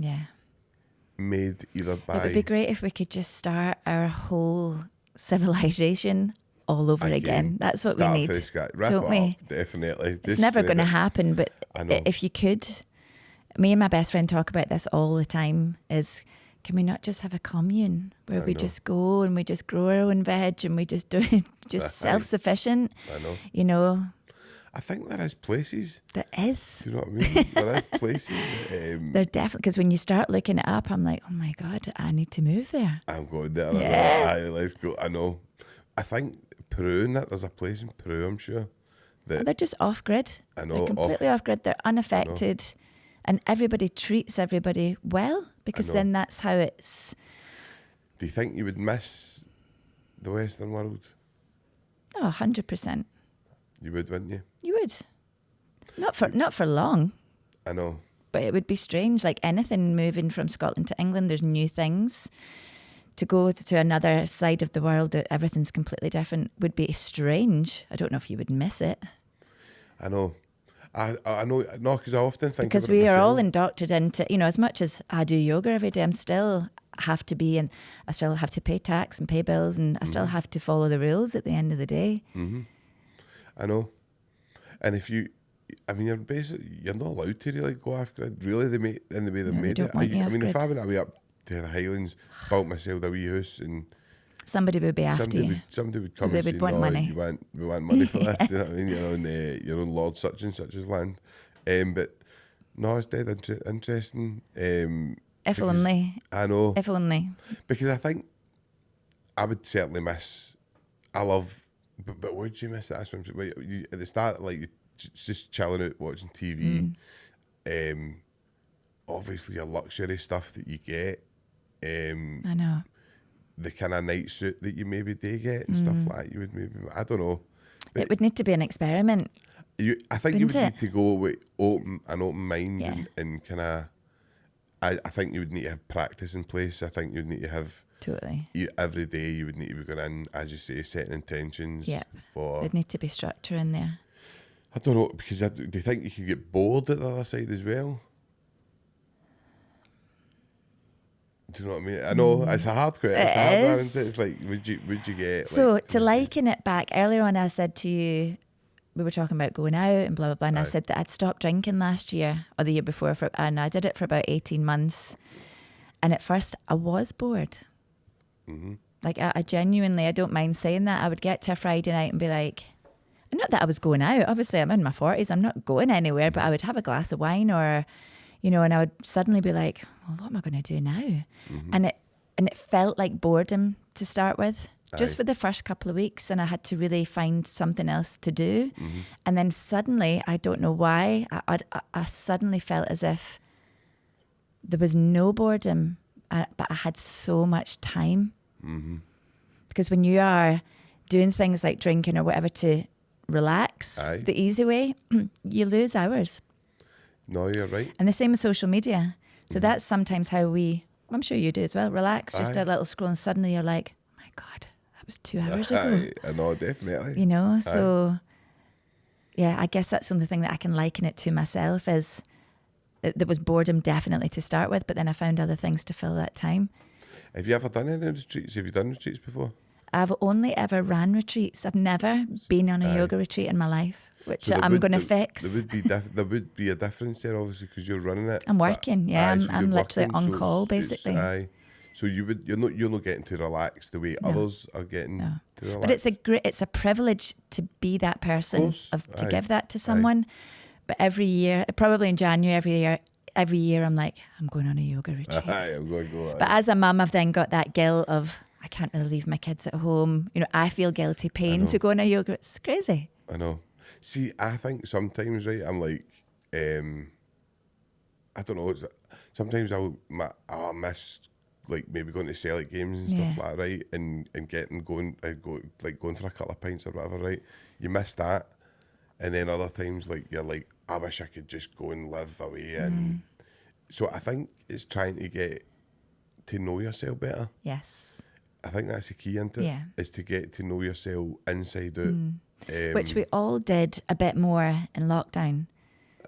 made either by... It would be great if we could just start our whole civilization all over again. That's what we Start need, from scratch. Wrap don't it we? up, definitely. It's never going to happen, but I know. if you could, me and my best friend talk about this all the time, is can we not just have a commune where we just go and we just grow our own veg and we just do it, just self-sufficient? I know. You know, I think there is places. there is. Do you know what I mean? There is places. They're definitely, because when you start looking it up, I'm like, oh my God, I need to move there. I'm going there. Yeah. I know. Aye, let's go. I know. I think Peru and that, there's a place in Peru, I'm sure. That They're just off grid. I know, They're completely off grid. They're unaffected. And everybody treats everybody well, because know. then that's how it's... Do you think you would miss the Western world? Oh, 100%. You would, wouldn't you? You would. Not for long, I know. but it would be strange. Like anything moving from Scotland to England, there's new things. To go to another side of the world that everything's completely different would be strange. I don't know if you would miss it. I know. I know. No, because I often think Because about it we are all myself. indoctrinated into, you know, as much as I do yoga every day, I'm still have to be, and I still have to pay tax and pay bills, and I still have to follow the rules at the end of the day. I know. And if you, I mean, you're not allowed to really go off grid. Really, in the way they No, they made don't it. want you I mean, if off-grid. I went away up to the Highlands, built myself a wee house, and Somebody would be after you. somebody would come They and say, would want no, money. we want money for this. Do you know what I mean? You're on Lord such and such's land. But no, it's dead interesting. If because only. I know. If only. Because I think I would certainly miss. I love, but would you miss that? That's what I'm saying. You, at the start, like just chilling out, watching TV. Obviously, your luxury stuff that you get. I know. The kind of night suit that you maybe do get and stuff like that. You would maybe, I don't know. But It would need to be an experiment. I think you would Wouldn't need it? to go with an open mind Yeah. and kind of. I think you would need to have practice in place. I think you'd need to have. Totally. Every day you would need to be going in, as you say, setting intentions Yeah. for... There'd need to be structure in there. I don't know, because do you think you could get bored at the other side as well? Do you know what I mean? I know, it's a hard question. It's a hard one, isn't it? It's like, would you get... So like, to liken it back, earlier on I said to you, we were talking about going out and blah, blah, blah, and I said that I'd stopped drinking last year or the year before, and I did it for about 18 months. And at first I was bored. Like I genuinely, I don't mind saying that. I would get to a Friday night and be like, not that I was going out, obviously I'm in my 40s, I'm not going anywhere, but I would have a glass of wine or, you know, and I would suddenly be like, well, what am I going to do now? And it felt like boredom to start with, just for the first couple of weeks, and I had to really find something else to do. And then suddenly, I don't know why, I suddenly felt as if there was no boredom, but I had so much time. Because when you are doing things like drinking or whatever to relax the easy way, you lose hours. No, you're right. And the same with social media. So that's sometimes how I'm sure you do as well, relax, just a little scroll, and suddenly you're like, oh my God, that was 2 hours ago. I know, definitely. You know, so Yeah, I guess that's the only thing that I can liken it to myself is there was boredom definitely to start with, but then I found other things to fill that time. Have you ever done any retreats? Have you done retreats before? I've only ever ran retreats. I've never been on a yoga retreat in my life, which so I'm going to fix. There would be a difference there, obviously, because you're running it. I'm working, so I'm literally working, on call, basically. So you're not getting to relax the way others are getting to relax. But it's a privilege to be that person, to give that to someone. But every year, probably in January every year I'm like, I'm going on a yoga retreat. I'm going to go. But as a mum, I've then got that guilt of, I can't really leave my kids at home. You know, I feel guilty paying to go on a yoga. It's crazy. I know. See, I think sometimes, right, I'm like, I don't know. Sometimes I'll miss like maybe going to Celtic games and stuff like that, right, and going for a couple of pints or whatever, right. You miss that, and then other times like you're like, I wish I could just go and live away, and so I think it's trying to get to know yourself better. Yes. I think that's the key into it, is to get to know yourself inside out. Which we all did a bit more in lockdown.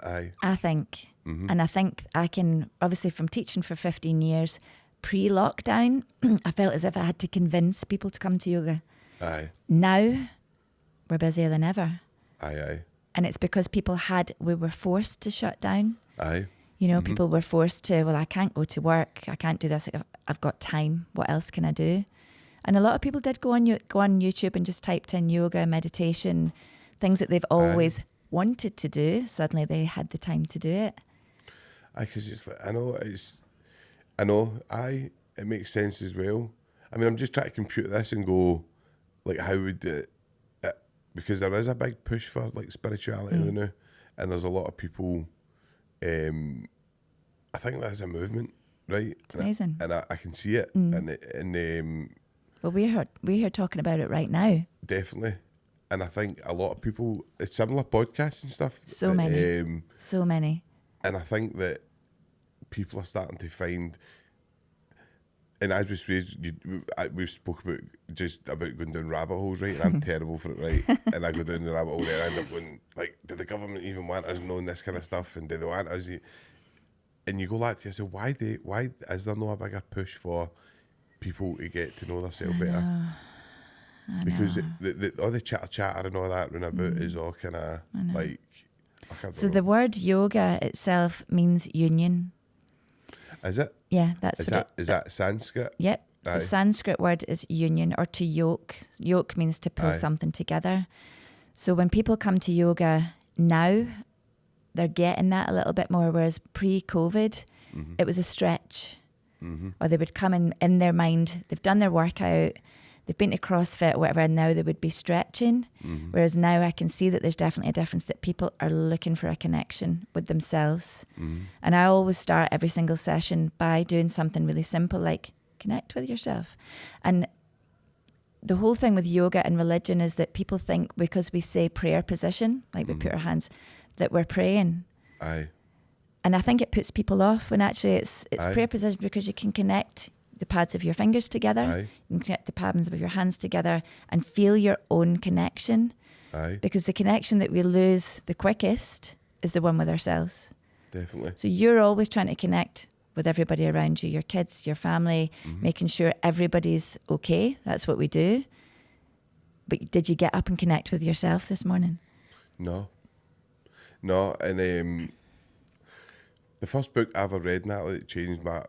I think. And I think I can, obviously from teaching for 15 years, pre-lockdown, I felt as if I had to convince people to come to yoga. Now, we're busier than ever. And it's because we were forced to shut down. You know, people were forced to, well, I can't go to work. I can't do this. I've got time. What else can I do? And a lot of people did go on YouTube and just typed in yoga, meditation, things that they've always wanted to do. Suddenly they had the time to do it. Because it's like, it makes sense as well. I mean, I'm just trying to compute this and go, like, how would it, because there is a big push for like spirituality now, and there's a lot of people. I think that's a movement, right? It's amazing, and I can see it, and well, we're here talking about it right now. Definitely, and I think a lot of people, it's similar podcasts and stuff. So many, and I think that people are starting to find. And as we spoke about going down rabbit holes, right? And I'm terrible for it, right? And I go down the rabbit hole and I end up going, like, do the government even want us knowing this kind of stuff? And do they want us? And you go back to yourself, why is there no a bigger push for people to get to know themselves better? Because all the chatter and all that run about is all kind of like... So the word yoga itself means union. Is it? Yeah, is that Sanskrit? Yep. So Sanskrit word is union, or to yoke. Yoke means to pull something together. So when people come to yoga now, they're getting that a little bit more, whereas pre-COVID, it was a stretch. Or they would come in their mind, they've done their workout, they've been to CrossFit or whatever, and now they would be stretching. Whereas now I can see that there's definitely a difference, that people are looking for a connection with themselves. And I always start every single session by doing something really simple, like connect with yourself. And the whole thing with yoga and religion is that people think because we say prayer position, like we put our hands, that we're praying. And I think it puts people off when actually it's prayer position, because you can connect the pads of your fingers together, you can connect the palms of your hands together and feel your own connection. Because the connection that we lose the quickest is the one with ourselves. Definitely. So you're always trying to connect with everybody around you, your kids, your family, making sure everybody's okay. That's what we do. But did you get up and connect with yourself this morning? No, and the first book I ever read, Natalie, that changed my...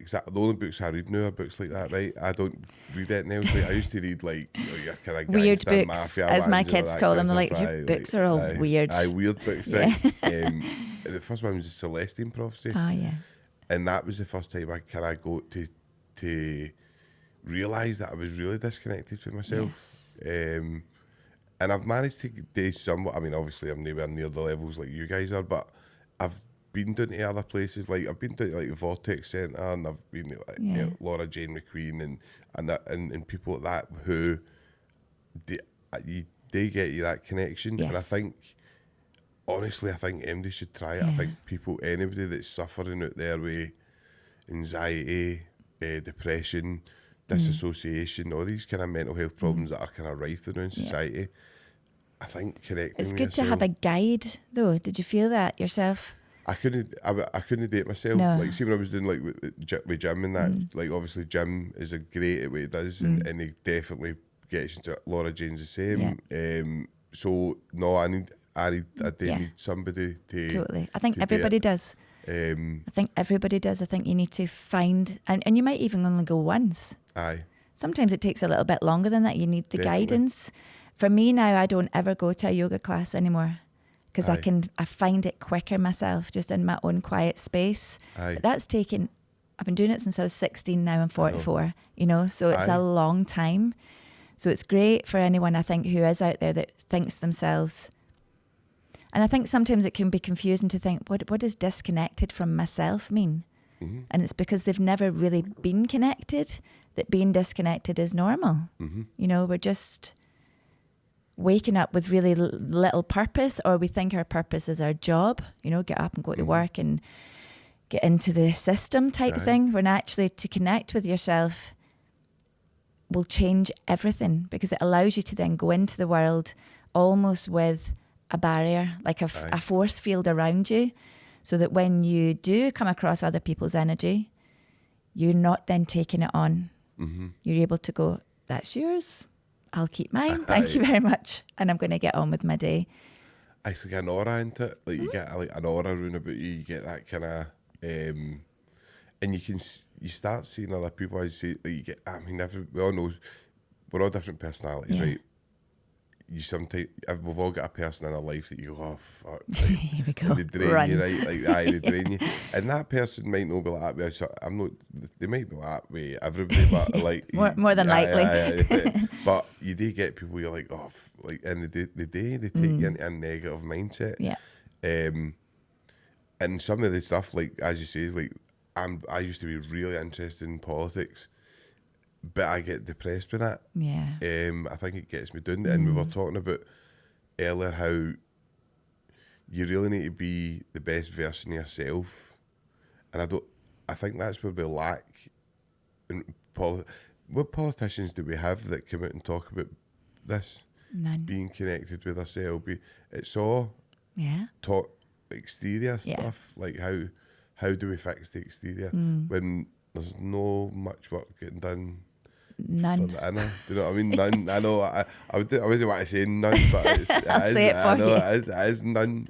Exactly, the only books I read now are books like that, right? I don't read anything else. Like, I used to read, like, your kind of weird gangster, books, mafia as my ones, kids call them. They're like, your books are all weird. Weird books, right? The first one was The Celestine Prophecy. And that was the first time I kind of got to realise that I was really disconnected from myself. And I've managed to do somewhat... I mean, obviously, I'm nowhere near the levels like you guys are, but I've been down to other places. Like, I've been down to like the Vortex Centre, and I've been to like Laura Jane McQueen and people like that who they get you that connection. And I think, honestly, anybody should try it. I think anybody that's suffering out there with anxiety, depression, disassociation, all these kind of mental health problems that are kind of rife around society, I think connecting It's with good to yourself. have a guide, though. Did you feel that yourself? I couldn't date myself. No. Like, see, when I was doing like with gym and that, like obviously gym is a great at what it does, and it definitely gets into Laura Jane's the same. So no, I do need somebody to Totally. I think to everybody date. does. I think everybody does. I think you need to find, and you might even only go once. Aye, Sometimes it takes a little bit longer than that. You need the Definitely. guidance. For me now, I don't ever go to a yoga class anymore because Aye. I find it quicker myself, just in my own quiet space. aye, But that's taken, I've been doing it since I was 16, now I'm 44, so it's Aye. a long time. So it's great for anyone, I think, who is out there that thinks themselves. And I think sometimes it can be confusing to think, what does disconnected from myself mean? Mm-hmm. And it's because they've never really been connected, that being disconnected is normal. We're just waking up with really little purpose, or we think our purpose is our job, get up and go to work and get into the system type thing, when actually to connect with yourself will change everything, because it allows you to then go into the world almost with a barrier, like a force field around you, so that when you do come across other people's energy, you're not then taking it on. You're able to go, that's yours, I'll keep mine, thank you very much, and I'm going to get on with my day. It's like an aura into it. Like you get like an aura around about you. You get that kind of, and you start seeing other people. I say, like you get. I mean, we all know we're all different personalities, right? You sometimes we've all got a person in our life that you go, oh fuck, like, Here we go. and they drain Run. you, right? Like they drain you, and that person might not be like that way. So I'm not. They might be like that way, everybody, but like more than likely. But you do get people you're like, oh, and they take you into a negative mindset. Yeah. And some of the stuff, like as you say, is like I used to be really interested in politics, but I get depressed with that. Yeah. I think it gets me down. And we were talking about earlier how you really need to be the best version of yourself, and I think that's where we lack in what politicians do we have that come out and talk about this? None. Being connected with ourselves. It's all talk exterior stuff, like how do we fix the exterior when there's no much work getting done. None. For the inner, do you know what I mean? None. I know. I wasn't want to say none, but I'll say it for you. It is none.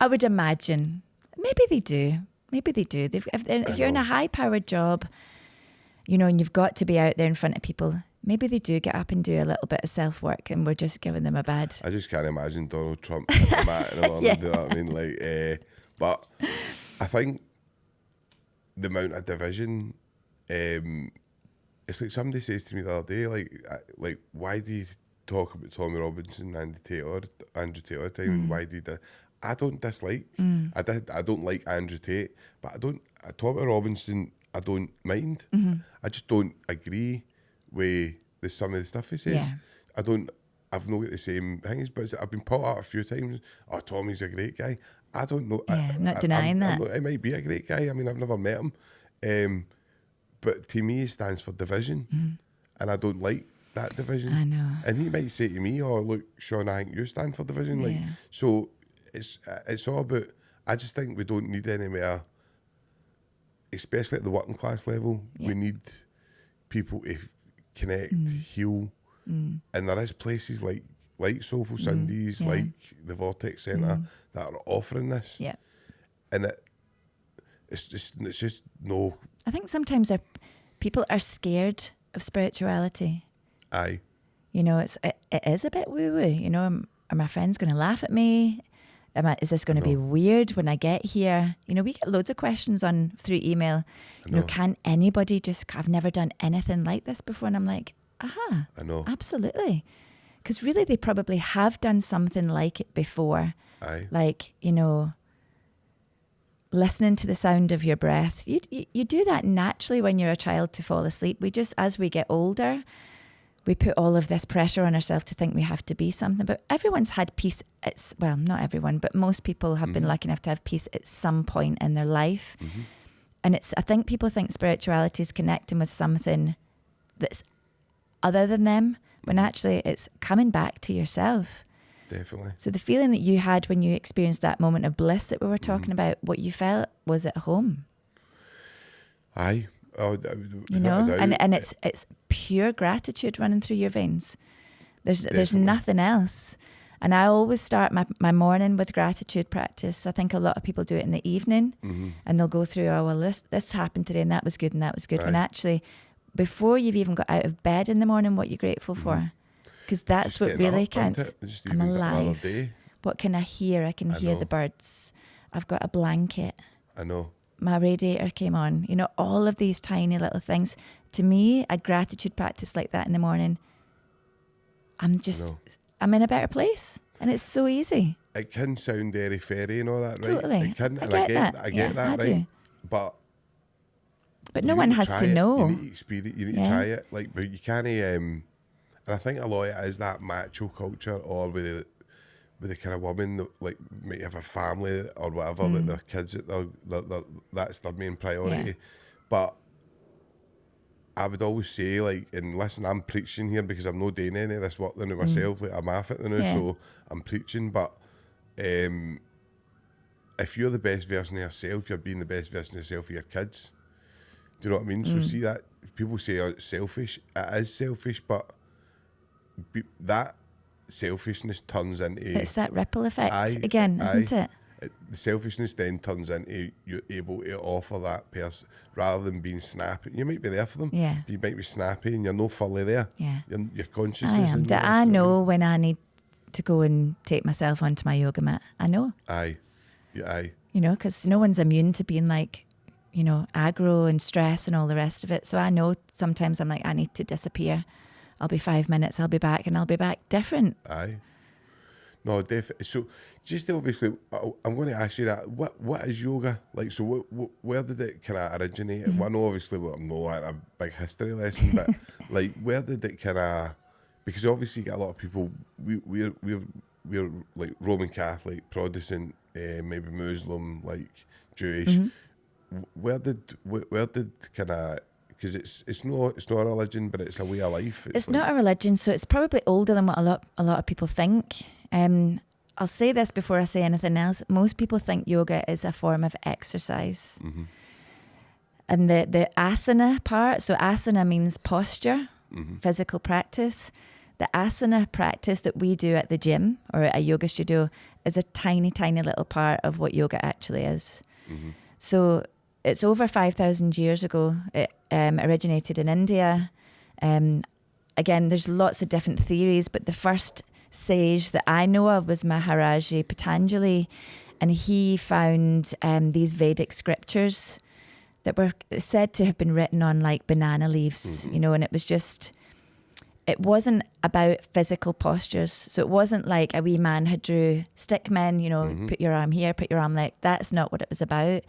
I would imagine. Maybe they do. If you're in a high-powered job, and you've got to be out there in front of people, maybe they do get up and do a little bit of self-work, and we're just giving them a bad. I just can't imagine Donald Trump at the mat in the morning. Do you know what I mean? Like, but I think the amount of division. It's like somebody says to me the other day, like why do you talk about Tommy Robinson and Andrew Tate all the time? And why do you? I don't dislike. I don't like Andrew Tate, but Tommy Robinson, I don't mind. I just don't agree with some of the stuff he says. Yeah. I've not got the same things, but I've been put out a few times. Oh, Tommy's a great guy. I don't know. Yeah, not denying that. He might be a great guy. I mean, I've never met him. But to me, it stands for division. And I don't like that division. I know. And he might say to me, oh, look, Sean, I think you stand for division. Like, so it's all about, I just think we don't need any more, especially at the working class level. We need people to connect, heal. And there is places like Soulful Sundays, like the Vortex Centre that are offering this. Yeah. And it's just no. I think sometimes people are scared of spirituality. Aye. It is a bit woo-woo. Are my friends going to laugh at me? Is this going to be weird when I get here? We get loads of questions through email. Can anybody I've never done anything like this before. And I'm like, aha. I know. Absolutely. Because really they probably have done something like it before. Aye. Like, listening to the sound of your breath. You do that naturally when you're a child to fall asleep. As we get older, we put all of this pressure on ourselves to think we have to be something. But everyone's had peace. Not everyone, but most people have been lucky enough to have peace at some point in their life. And I think people think spirituality is connecting with something that's other than them, when actually it's coming back to yourself. definitely. So the feeling that you had when you experienced that moment of bliss that we were talking about, what you felt was at home. Aye. Oh, You know, and it's pure gratitude running through your veins. There's nothing else. And I always start my morning with gratitude practice. I think a lot of people do it in the evening, and they'll go through, oh, well, this happened today, and that was good, and that was good. Aye. When actually, before you've even got out of bed in the morning, what you're grateful for. Because that's Just what getting really up, isn't counts. it? Just I'm even got another alive. day. What can I hear? I can hear know. the birds. I've got a blanket. I know. My radiator came on. You know, all of these tiny little things. To me, a gratitude practice like that in the morning, I'm in a better place. And it's so easy. It can sound airy-fairy and all that, right? Totally. It can, I and get that. I get that, I right? do. But no you one need has try to it. know. You need to experience. You need to try it. Like, but you can't. And I think a lot of it is that macho culture, or with the kind of woman that like might have a family or whatever, that their kids, that's their main priority. Yeah. But I would always say, like, and listen, I'm preaching here because I'm not doing any of this work now myself. Like, I'm off it now, so I'm preaching. But if you're the best version of yourself, you're being the best version of yourself for your kids. Do you know what I mean? So see that people say, oh, it's selfish. It is selfish, but that selfishness turns into... It's that ripple effect again, isn't it? The selfishness then turns into you're able to offer that person rather than being snappy. You might be there for them. Yeah. But you might be snappy and you're no fully there. Yeah. Your consciousness. I am. I know when I need to go and take myself onto my yoga mat. I know. Aye. Yeah, aye. You know, because no one's immune to being like, you know, aggro and stress and all the rest of it. So I know sometimes I'm like, I need to disappear. I'll be 5 minutes, I'll be back, and I'll be back different. Aye. No, definitely. So, just obviously, I'm going to ask you that. What is yoga like? So, where did it kind of originate? Well, I know obviously, I'm not like a big history lesson, but like, where did it kind of? Because obviously, you get a lot of people. We're like Roman Catholic, Protestant, maybe Muslim, like Jewish. Where did kind of? Because it's not a religion, but it's a way of life. It's like, not a religion, so it's probably older than what a lot of people think. I'll say this before I say anything else. Most people think yoga is a form of exercise. And the asana part, so asana means posture, physical practice. The asana practice that we do at the gym or at a yoga studio is a tiny, tiny little part of what yoga actually is. So it's over 5,000 years ago. It originated in India. Again, there's lots of different theories, but the first sage that I know of was Maharaji Patanjali, and he found these Vedic scriptures that were said to have been written on like banana leaves, you know, and it wasn't about physical postures. So it wasn't like a wee man had drew stick men, you know, put your arm here, put your arm there. That's not what it was about.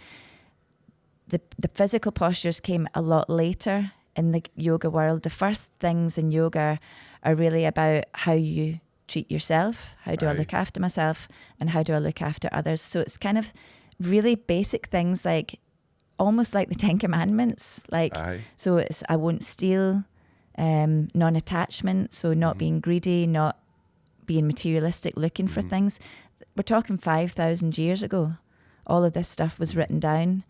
The physical postures came a lot later in the yoga world. The first things in yoga are really about how you treat yourself, how do I look after myself, and how do I look after others. So it's kind of really basic things, like almost like the 10 Commandments. Like, so it's I won't steal, non-attachment, so not being greedy, not being materialistic, looking for things. We're talking 5,000 years ago. All of this stuff was written down.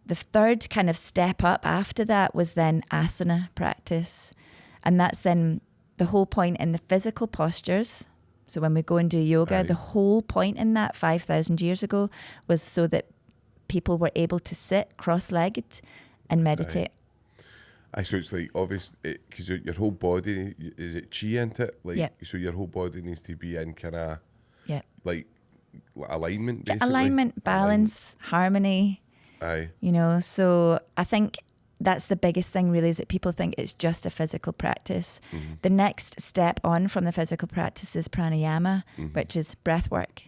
The third kind of step up after that was then asana practice. And that's then the whole point in the physical postures. So when we go and do yoga, the whole point in that 5,000 years ago was so that people were able to sit cross-legged and meditate. So it's like obvious because your whole body, is it chi into it? Like, so your whole body needs to be in kind of like alignment, basically. Alignment, balance, harmony. You know, so I think that's the biggest thing really, is that people think it's just a physical practice. The next step on from the physical practice is pranayama, which is breath work.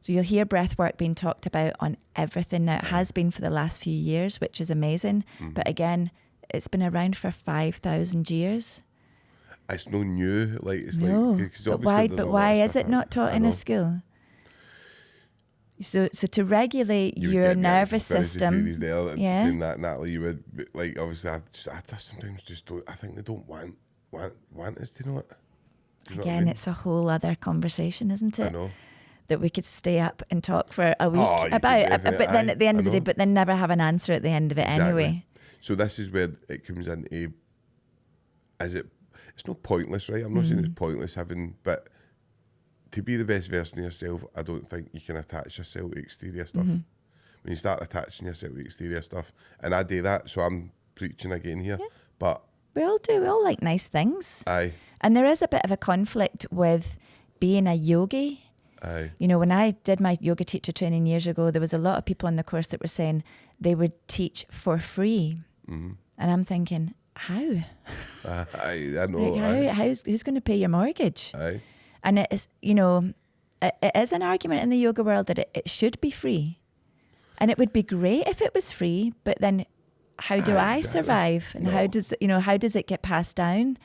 So you'll hear breath work being talked about on everything now. It has been for the last few years, which is amazing. But again, it's been around for 5,000 years. It's no new. Like, it's no, like, but why is it not taught in a school? So to regulate your nervous system, saying that, Natalie, you would like obviously. I sometimes just don't. I think they don't want us to know it. Do you know Again, what I mean? it's a whole other conversation, isn't it? I know. That we could stay up and talk for a week Oh, you could about, definitely- but then at the end I of the day, know. but then never have an answer at the end of it Exactly. anyway. So this is where it comes into, it's not pointless, right? I'm not saying it's pointless having, but to be the best version of yourself, I don't think you can attach yourself to exterior stuff. When you start attaching yourself to exterior stuff, and I do that, so I'm preaching again here, but We all do. We all like nice things. aye, And there is a bit of a conflict with being a yogi. aye, You know, when I did my yoga teacher training years ago, there was a lot of people on the course that were saying they would teach for free. And I'm thinking, how? aye, I know, Like, who's going to pay your mortgage? aye, And it is, you know, it is an argument in the yoga world that it should be free. And it would be great if it was free, but then how do I Exactly. survive? And No. how does it get passed down?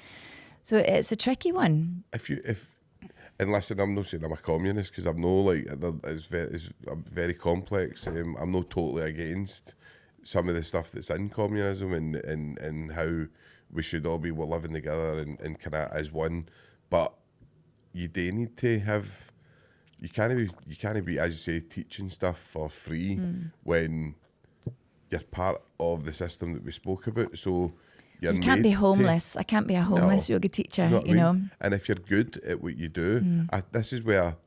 So it's a tricky one. And listen, I'm not saying I'm a communist, because I'm no, like, it's very complex. I'm not totally against some of the stuff that's in communism and how we should all be living together and kind of as one. But you do need to have, you can't be, as you say, teaching stuff for free when you're part of the system that we spoke about. So you're You can't made be to- homeless. I can't be a homeless yoga teacher, what I you know. mean? And if you're good at what you do, this is where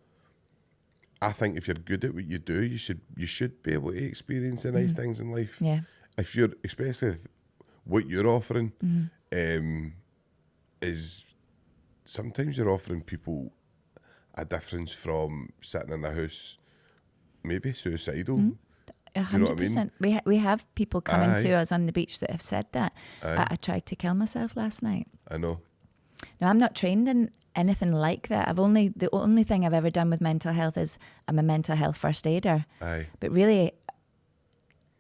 I think if you're good at what you do, you should be able to experience the nice things in life. Yeah. If you're, especially what you're offering, is sometimes you're offering people a difference from sitting in a house, maybe suicidal. 100%. We have people coming Aye. to us on the beach that have said that. I tried to kill myself last night. I know. No, I'm not trained in anything like that. The only thing I've ever done with mental health is I'm a mental health first aider. Aye. But really,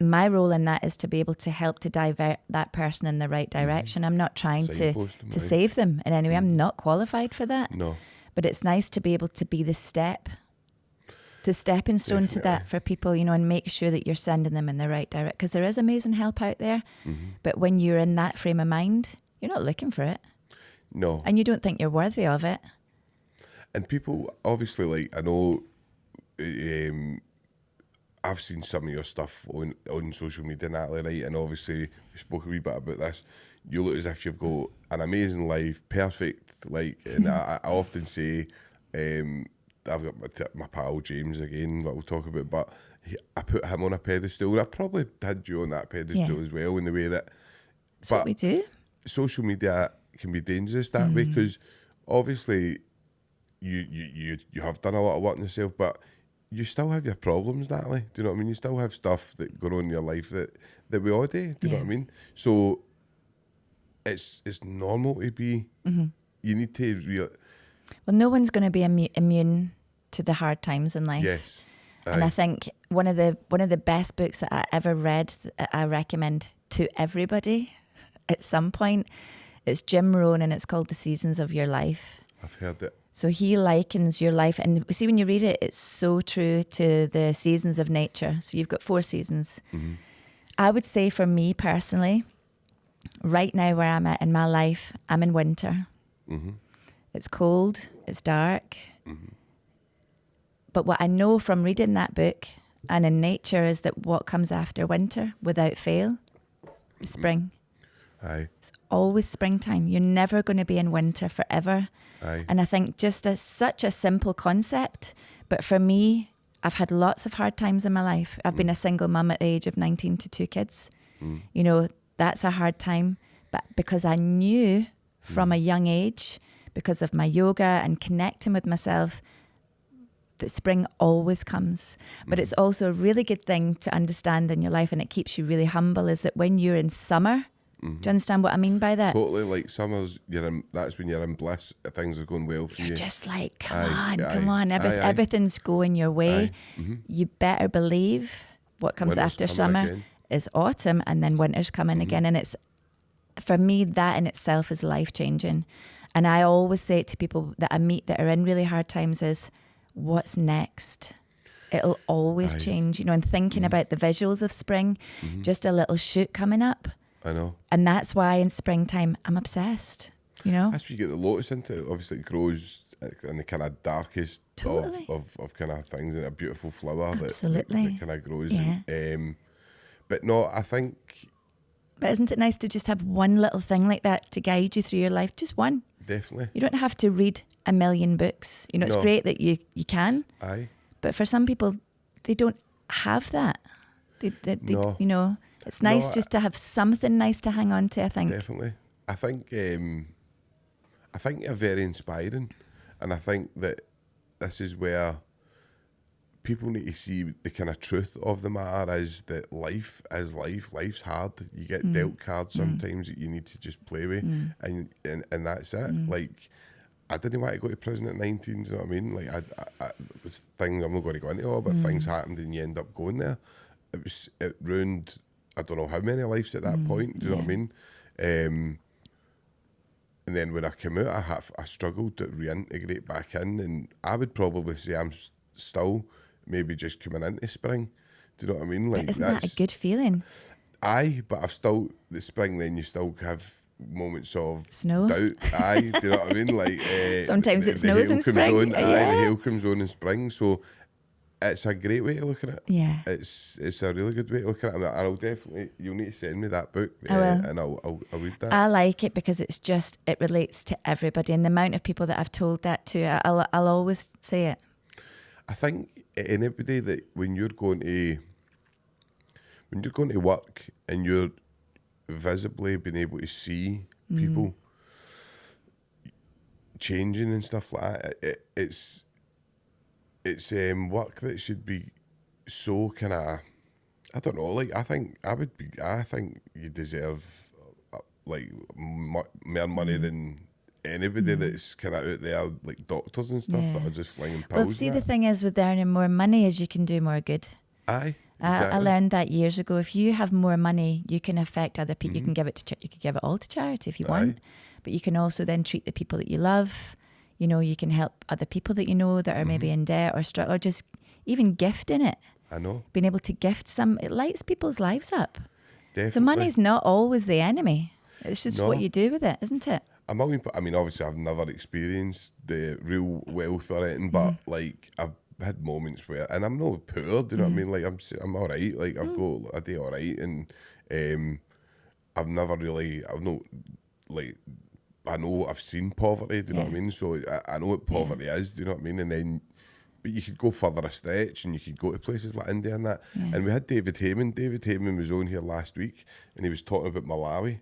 my role in that is to be able to help to divert that person in the right direction. I'm not trying to Signpost them, aye. save them in any way. I'm not qualified for that. No. But it's nice to be able to be the stepping stone to Definitely. that for people, you know, and make sure that you're sending them in the right direction. Because there is amazing help out there. But when you're in that frame of mind, you're not looking for it. No. And you don't think you're worthy of it. And people, obviously, like, I know, I've seen some of your stuff on social media, Natalie, right? And obviously, we spoke a wee bit about this. You look as if you've got an amazing life, perfect, like, and I often say, I've got my pal James again, that we'll talk about, but I put him on a pedestal, and I probably had you on that pedestal as well, in the way that. That's what we do. Social media can be dangerous that way, because obviously you have done a lot of work on yourself, but you still have your problems, Natalie. Do you know what I mean? You still have stuff that go on in your life that we all do. Do you know what I mean? So it's normal to be. You need to Well, no one's going to be immune to the hard times in life. yes. And I Aye. think one of the best books that I ever read, that I recommend to everybody at some point, it's Jim Rohn, and it's called The Seasons of Your Life. I've heard it. So he likens your life, and see, when you read it, it's so true to the seasons of nature. So you've got 4 seasons. I would say for me personally, right now where I'm at in my life, I'm in winter. It's cold, it's dark. But what I know from reading that book and in nature is that what comes after winter, without fail, is spring. Aye. It's always springtime. You're never going to be in winter forever. Aye. And I think just such a simple concept, but for me, I've had lots of hard times in my life. I've been a single mum at the age of 19 to 2 kids. You know, that's a hard time. But because I knew from a young age, because of my yoga and connecting with myself, that spring always comes. But it's also a really good thing to understand in your life, and it keeps you really humble, is that when you're in summer, do you understand what I mean by that? Totally, like summers, that's when you're in bliss. Things are going well for You're you. just like, Aye, come on, aye, aye. everything's going your way. Aye. You better believe what comes Winter's after coming summer again. is autumn, and then winter's coming again. And it's, for me, that in itself is life-changing. And I always say it to people that I meet that are in really hard times is, what's next? It'll always change, you know, and thinking about the visuals of spring, just a little shoot coming up. I know. And that's why in springtime, I'm obsessed. you know. That's where you get the lotus into it. Obviously, it grows in the kind of darkest Totally. of kind of things, and a beautiful flower Absolutely. that kind of grows. Yeah. But no, I think. But isn't it nice to just have one little thing like that to guide you through your life? Just one. Definitely. You don't have to read a million books. You know, it's No. great that you can. Aye. But for some people, they don't have that. They No. You know, it's nice No, just to have something nice to hang on to, I think. Definitely. I think you're very inspiring, and I think that this is where people need to see the kind of truth of the matter is that life is life. Life's hard. You get dealt cards sometimes that you need to just play with, and that's it. Like, I didn't want to go to prison at 19. Do you know what I mean? Like, I was things I'm not going to go into all, but things happened and you end up going there. It ruined I don't know how many lives at that point. Do you know what I mean? And then when I came out, I struggled to reintegrate back in, and I would probably say I'm still maybe just coming into spring. Do you know what I mean? Like, Isn't that a good feeling? Aye, but I've still the spring. Then you still have moments of Snow. doubt. Aye, do you know what I mean? Like Sometimes it the snows hail in comes spring. on, Yeah. the hail comes on in spring. So it's a great way to look at it. Yeah. It's a really good way to look at it. And I'll definitely, you'll need to send me that book, I will. and I'll read that. I like it because it's just, it relates to everybody, and the amount of people that I've told that to, I'll always say it. I think anybody that when you're going to work and you're visibly being able to see people changing and stuff like that, it's work that should be so kind of, I don't know, like I think you deserve like more money than anybody that's kind of out there, like doctors and stuff that are just flinging pills. Well, see, and the that. thing is with earning more money is you can do more good. Aye, I exactly. learned that years ago. If you have more money, you can affect other people. You can give it to you can give it all to charity if you want, but you can also then treat the people that you love. You know, you can help other people that you know that are maybe in debt or struggle, or just even gifting it. I know. Being able to gift it lights people's lives up. Definitely. So money's not always the enemy. It's just No. what you do with it, isn't it? I mean, obviously, I've never experienced the real wealth or anything, but like I've had moments where, and I'm not poor. Do you know what I mean? Like I'm all right. Like I've got a day all right, and I've not like. I know I've seen poverty. Do you know what I mean? So I know what poverty is. Do you know what I mean? And then, but you could go further a stretch, and you could go to places like India and that. Yeah. And we had David Heyman. David Heyman was on here last week, and he was talking about Malawi.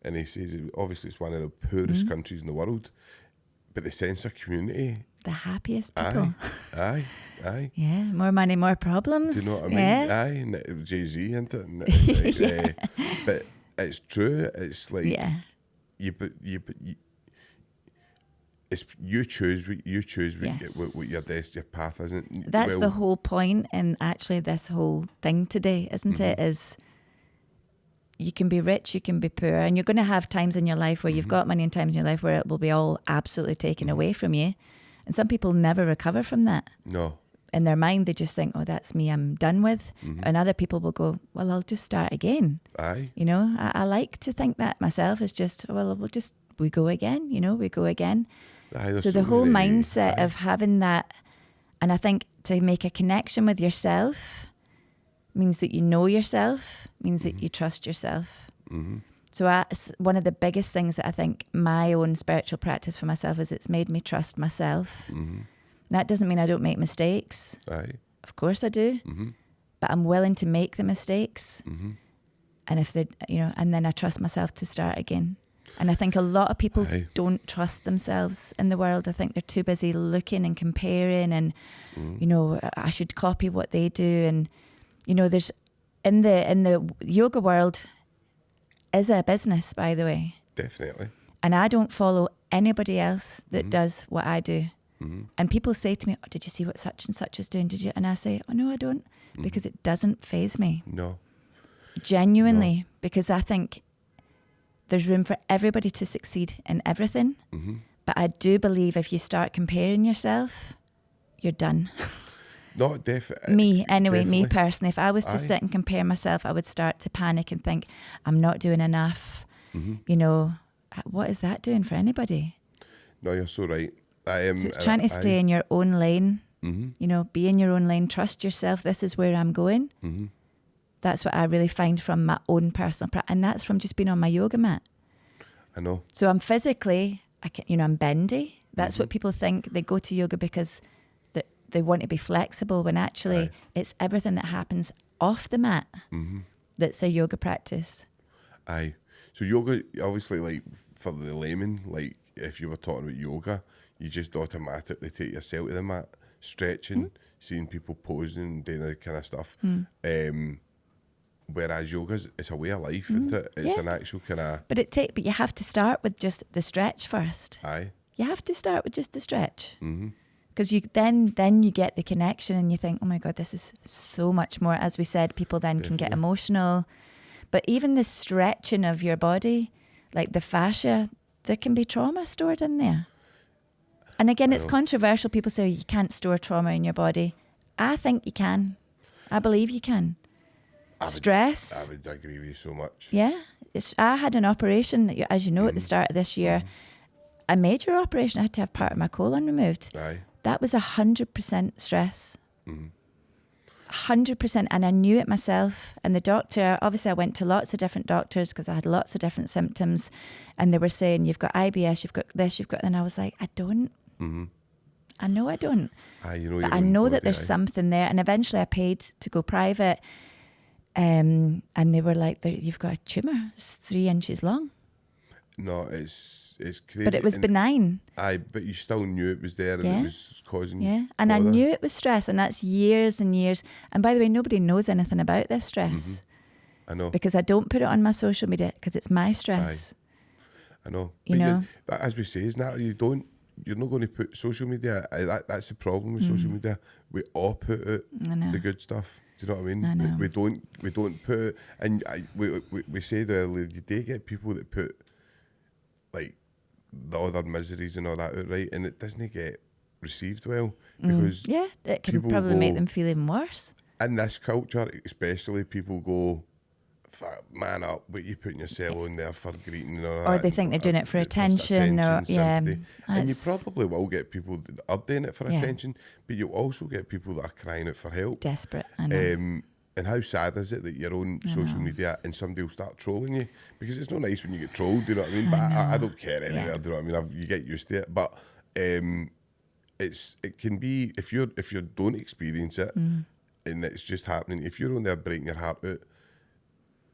And he says, obviously, it's one of the poorest countries in the world, but the sense of community. The happiest people. Aye. Yeah, more money, more problems. Do you know what I mean? Yeah. Aye, and Jay-Z, isn't it? But it's true. It's like it's you choose what what your path is, isn't it? That's the whole point, and actually, this whole thing today, isn't it? Is you can be rich, you can be poor, and you're going to have times in your life where you've got money and times in your life where it will be all absolutely taken away from you. And some people never recover from that. No. In their mind, they just think, oh, that's me, I'm done with. And other people will go, well, I'll just start again. Aye. You know, I like to think that myself is just, well, we go again, we go again. Aye, So the whole mindset of having that, and I think to make a connection with yourself means that you know yourself, means that you trust yourself. So one of the biggest things that I think my own spiritual practice for myself is it's made me trust myself. That doesn't mean I don't make mistakes. Aye. Of course I do. But I'm willing to make the mistakes. And if and then I trust myself to start again. And I think a lot of people don't trust themselves in the world. I think they're too busy looking and comparing and, I should copy what they do. And, there's in the yoga world is a business, by the way. Definitely. And I don't follow anybody else that does what I do. And people say to me, oh, did you see what such and such is doing? Did you? And I say, oh, no, I don't. Because it doesn't faze me. No. Genuinely. Because I think there's room for everybody to succeed in everything. But I do believe if you start comparing yourself, you're done. No, definitely. Me personally, if I was to sit and compare myself, I would start to panic and think, I'm not doing enough. what is that doing for anybody? No, you're so right. I am. So it's trying to stay in your own lane, you know, be in your own lane, trust yourself. This is where I'm going. That's what I really find from my own personal practice. And that's from just being on my yoga mat. I know. So I'm physically, I'm bendy. That's what people think. They go to yoga because they want to be flexible, when actually it's everything that happens off the mat that's a yoga practice. Aye. So yoga, obviously, like for the layman, like if you were talking about yoga, you just automatically take yourself to the mat, stretching, seeing people posing, doing that kind of stuff. Whereas yoga's, it's a way of life, isn't it? It's an actual kind of... But you have to start with just the stretch first. Aye. You have to start with just the stretch. Because you then you get the connection and you think, oh my God, this is so much more. As we said, people then can get emotional. But even the stretching of your body, like the fascia, there can be trauma stored in there. And again, it's controversial. People say you can't store trauma in your body. I think you can. I believe you can. Stress. I would agree with you so much. Yeah. I had an operation, as you know, at the start of this year. A major operation. I had to have part of my colon removed. Aye. That was 100% stress. 100%. And I knew it myself. And the doctor, obviously I went to lots of different doctors because I had lots of different symptoms. And they were saying, you've got IBS, you've got this, you've got... And I was like, I don't. I know I don't. But I know that there's something there. And eventually I paid to go private. And they were like, you've got a tumour. It's 3 inches long. No, it's crazy. But it was benign. Aye, but you still knew it was there and it was causing... Yeah, and bother. I knew it was stress, and that's years and years. And by the way, nobody knows anything about this stress. I know. Because I don't put it on my social media because it's my stress. I know. You know? But as we say, Natalie, you're not going to put social media... That's the problem with social media. We all put out the good stuff. Do you know what I mean? I know. We don't put it... And we said earlier, you do get people that put like the other miseries and all that out, right? And it doesn't get received well because it can probably make them feel even worse. In this culture, especially, people go, man up, what you putting yourself on there for greeting and all that. Or they think they're doing it for attention or sympathy. And you probably will get people that are doing it for attention, but you'll also get people that are crying out for help. Desperate, I know. And how sad is it that you're on social media and somebody will start trolling you? Because it's not nice when you get trolled, do you know what I mean? But I don't care anyway, do you know what I mean? You get used to it. But it can be, if you don't experience it and it's just happening, if you're on there breaking your heart out,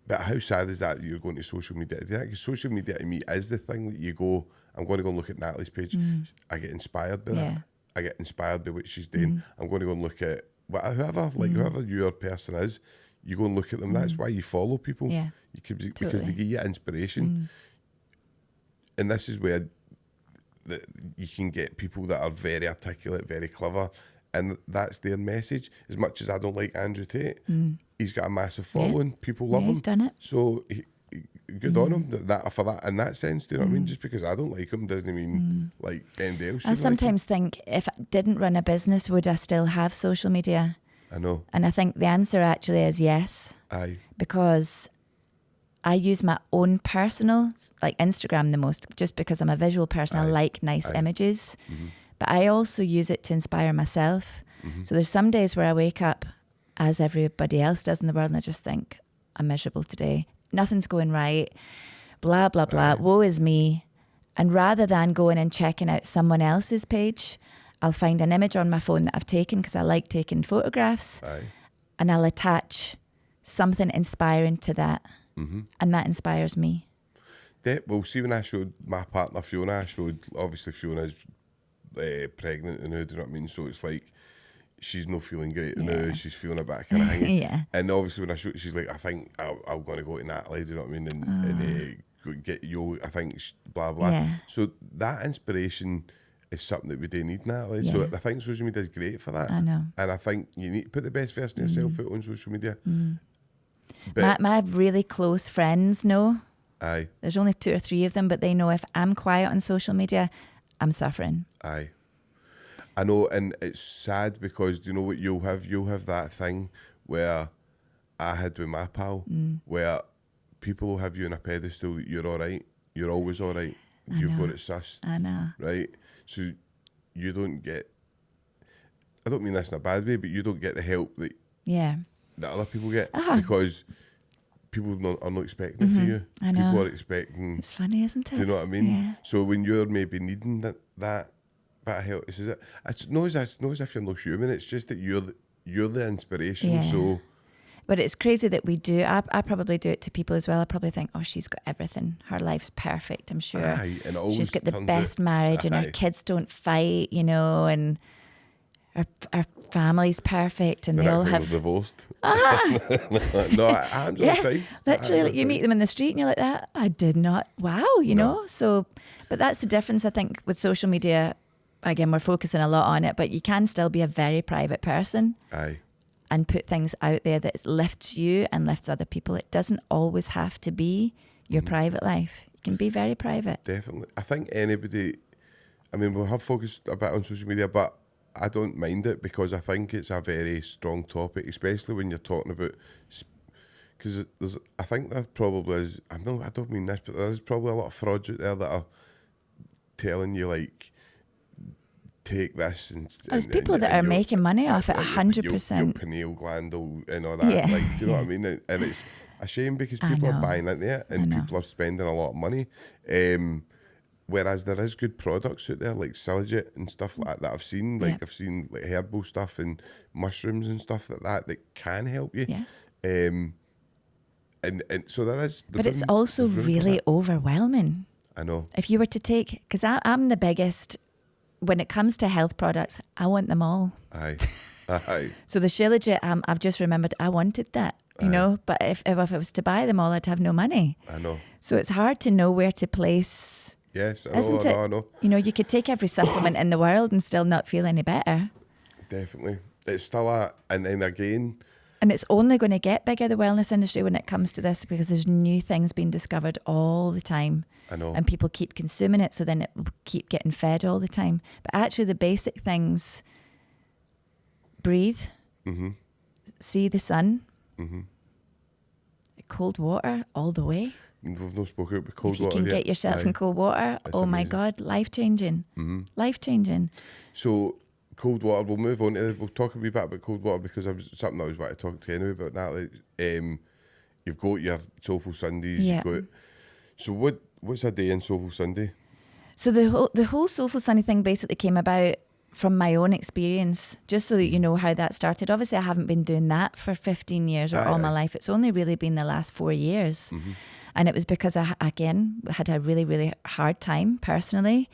but how sad is that you're going to social media? Because social media to me is the thing that you go, I'm going to go and look at Natalie's page. I get inspired by that. I get inspired by what she's doing. I'm going to go and look at whoever your person is, you go and look at them. That's why you follow people. Yeah, because they give you inspiration. And this is where you can get people that are very articulate, very clever, and that's their message. As much as I don't like Andrew Tate, he's got a massive following. People love him. He's done it. So good on him for that in that sense. Do you know what I mean? Just because I don't like him doesn't mean like anybody else. I sometimes think if I didn't run a business, would I still have social media? I know. And I think the answer actually is yes. Aye. Because I use my own personal, like Instagram the most, just because I'm a visual person. I like nice images. But I also use it to inspire myself. So there's some days where I wake up, as everybody else does in the world, and I just think, I'm miserable today. Nothing's going right. Blah, blah, blah. Woe is me. And rather than going and checking out someone else's page, I'll find an image on my phone that I've taken because I like taking photographs. And I'll attach something inspiring to that. And that inspires me. Well, see, when I showed my partner Fiona, obviously Fiona's pregnant and do you know what I mean? So it's like, she's not feeling great now, she's feeling a bit kind of hanging. And obviously when I showed, she's like, I think I'm going to go to Natalie, do you know what I mean? And get yoga, I think, blah, blah. So that inspiration is something that we do need, Natalie. So I think social media is great for that. I know. And I think you need to put the best version of yourself out on social media. But my really close friends know. Aye. There's only 2 or 3 of them, but they know if I'm quiet on social media, I'm suffering. Aye. I know, and it's sad because do you know what you'll have that thing where I had with my pal, where people will have you on a pedestal that you're all right, you're always all right. You've got it sussed. I know. Right? So you don't get, I don't mean this in a bad way, but you don't get the help that other people get because people are not expecting it to you. I know. People are expecting. It's funny, isn't it? Do you know what I mean? Yeah. So when you're maybe needing that bit of help, it's not as if you're not human. It's just that you're the inspiration. Yeah. So. But it's crazy that we do. I probably do it to people as well. I probably think, oh, she's got everything. Her life's perfect, I'm sure. Aye, and it always she's got the turns best out- marriage and Aye. her kids don't fight, you know, and her family's perfect and They're they all actually have... divorced. No, hands on thigh. Literally, like, you meet them in the street and you're like, that, I did not, wow, you know? So, but that's the difference, I think, with social media. Again, we're focusing a lot on it, but you can still be a very private person. Aye. And put things out there that lifts you and lifts other people. It doesn't always have to be your private life. It can be very private. Definitely. I think anybody, I mean, we have focused a bit on social media, but I don't mind it because I think it's a very strong topic, especially when you're talking about, because I think there probably is, I don't mean this, but there is probably a lot of frauds out there that are telling you, like, take this There's people that are making money off it 100%. Your pineal gland and all that. Yeah. Like, do you know what I mean? And it's a shame because people are buying into it and people are spending a lot of money. Whereas there is good products out there like Solitude and stuff like that I've seen. Like I've seen like herbal stuff and mushrooms and stuff like that can help you. Yes. And so there is. But it's also really overwhelming. I know. If you were to take, because I'm the biggest, when it comes to health products, I want them all. Aye. Aye. So the Shilajit, I've just remembered I wanted that, you know, but if I was to buy them all, I'd have no money. I know. So it's hard to know where to place. Yes, Isn't it? I know. You know, you could take every supplement in the world and still not feel any better. Definitely. It's still and then again. And it's only going to get bigger, the wellness industry, when it comes to this, because there's new things being discovered all the time. I know. And people keep consuming it, so then it will keep getting fed all the time. But actually the basic things, breathe, see the sun, cold water all the way. We've not spoken about cold If you water can yet. get yourself in cold water, That's oh my amazing. God, life-changing. Life-changing. So cold water, we'll move on to we'll talk a wee bit about cold water because something I was about to talk to you anyway about, Natalie. You've got your Soulful Sundays, Yeah. So what's a day in Soulful Sunday? So the whole Soulful Sunday thing basically came about from my own experience, just so that you know how that started. Obviously, I haven't been doing that for 15 years or all my life. It's only really been the last 4 years. And it was because I, again, had a really, really hard time personally.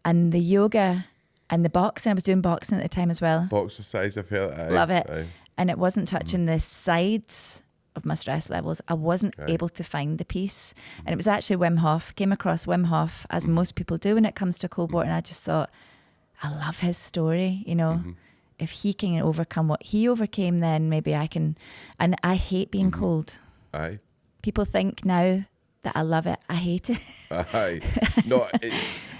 And the yoga and the boxing, I was doing boxing at the time as well. Boxer size, I've heard. Aye, Love it. Aye. And it wasn't touching the sides of my stress levels. I wasn't Aye. able to find the peace. And it was actually Wim Hof. Came across Wim Hof, as most people do when it comes to cold water. And I just thought, I love his story, you know. If he can overcome what he overcame, then maybe I can. And I hate being cold. Aye. People think now that I love it. I hate it. Aye. No,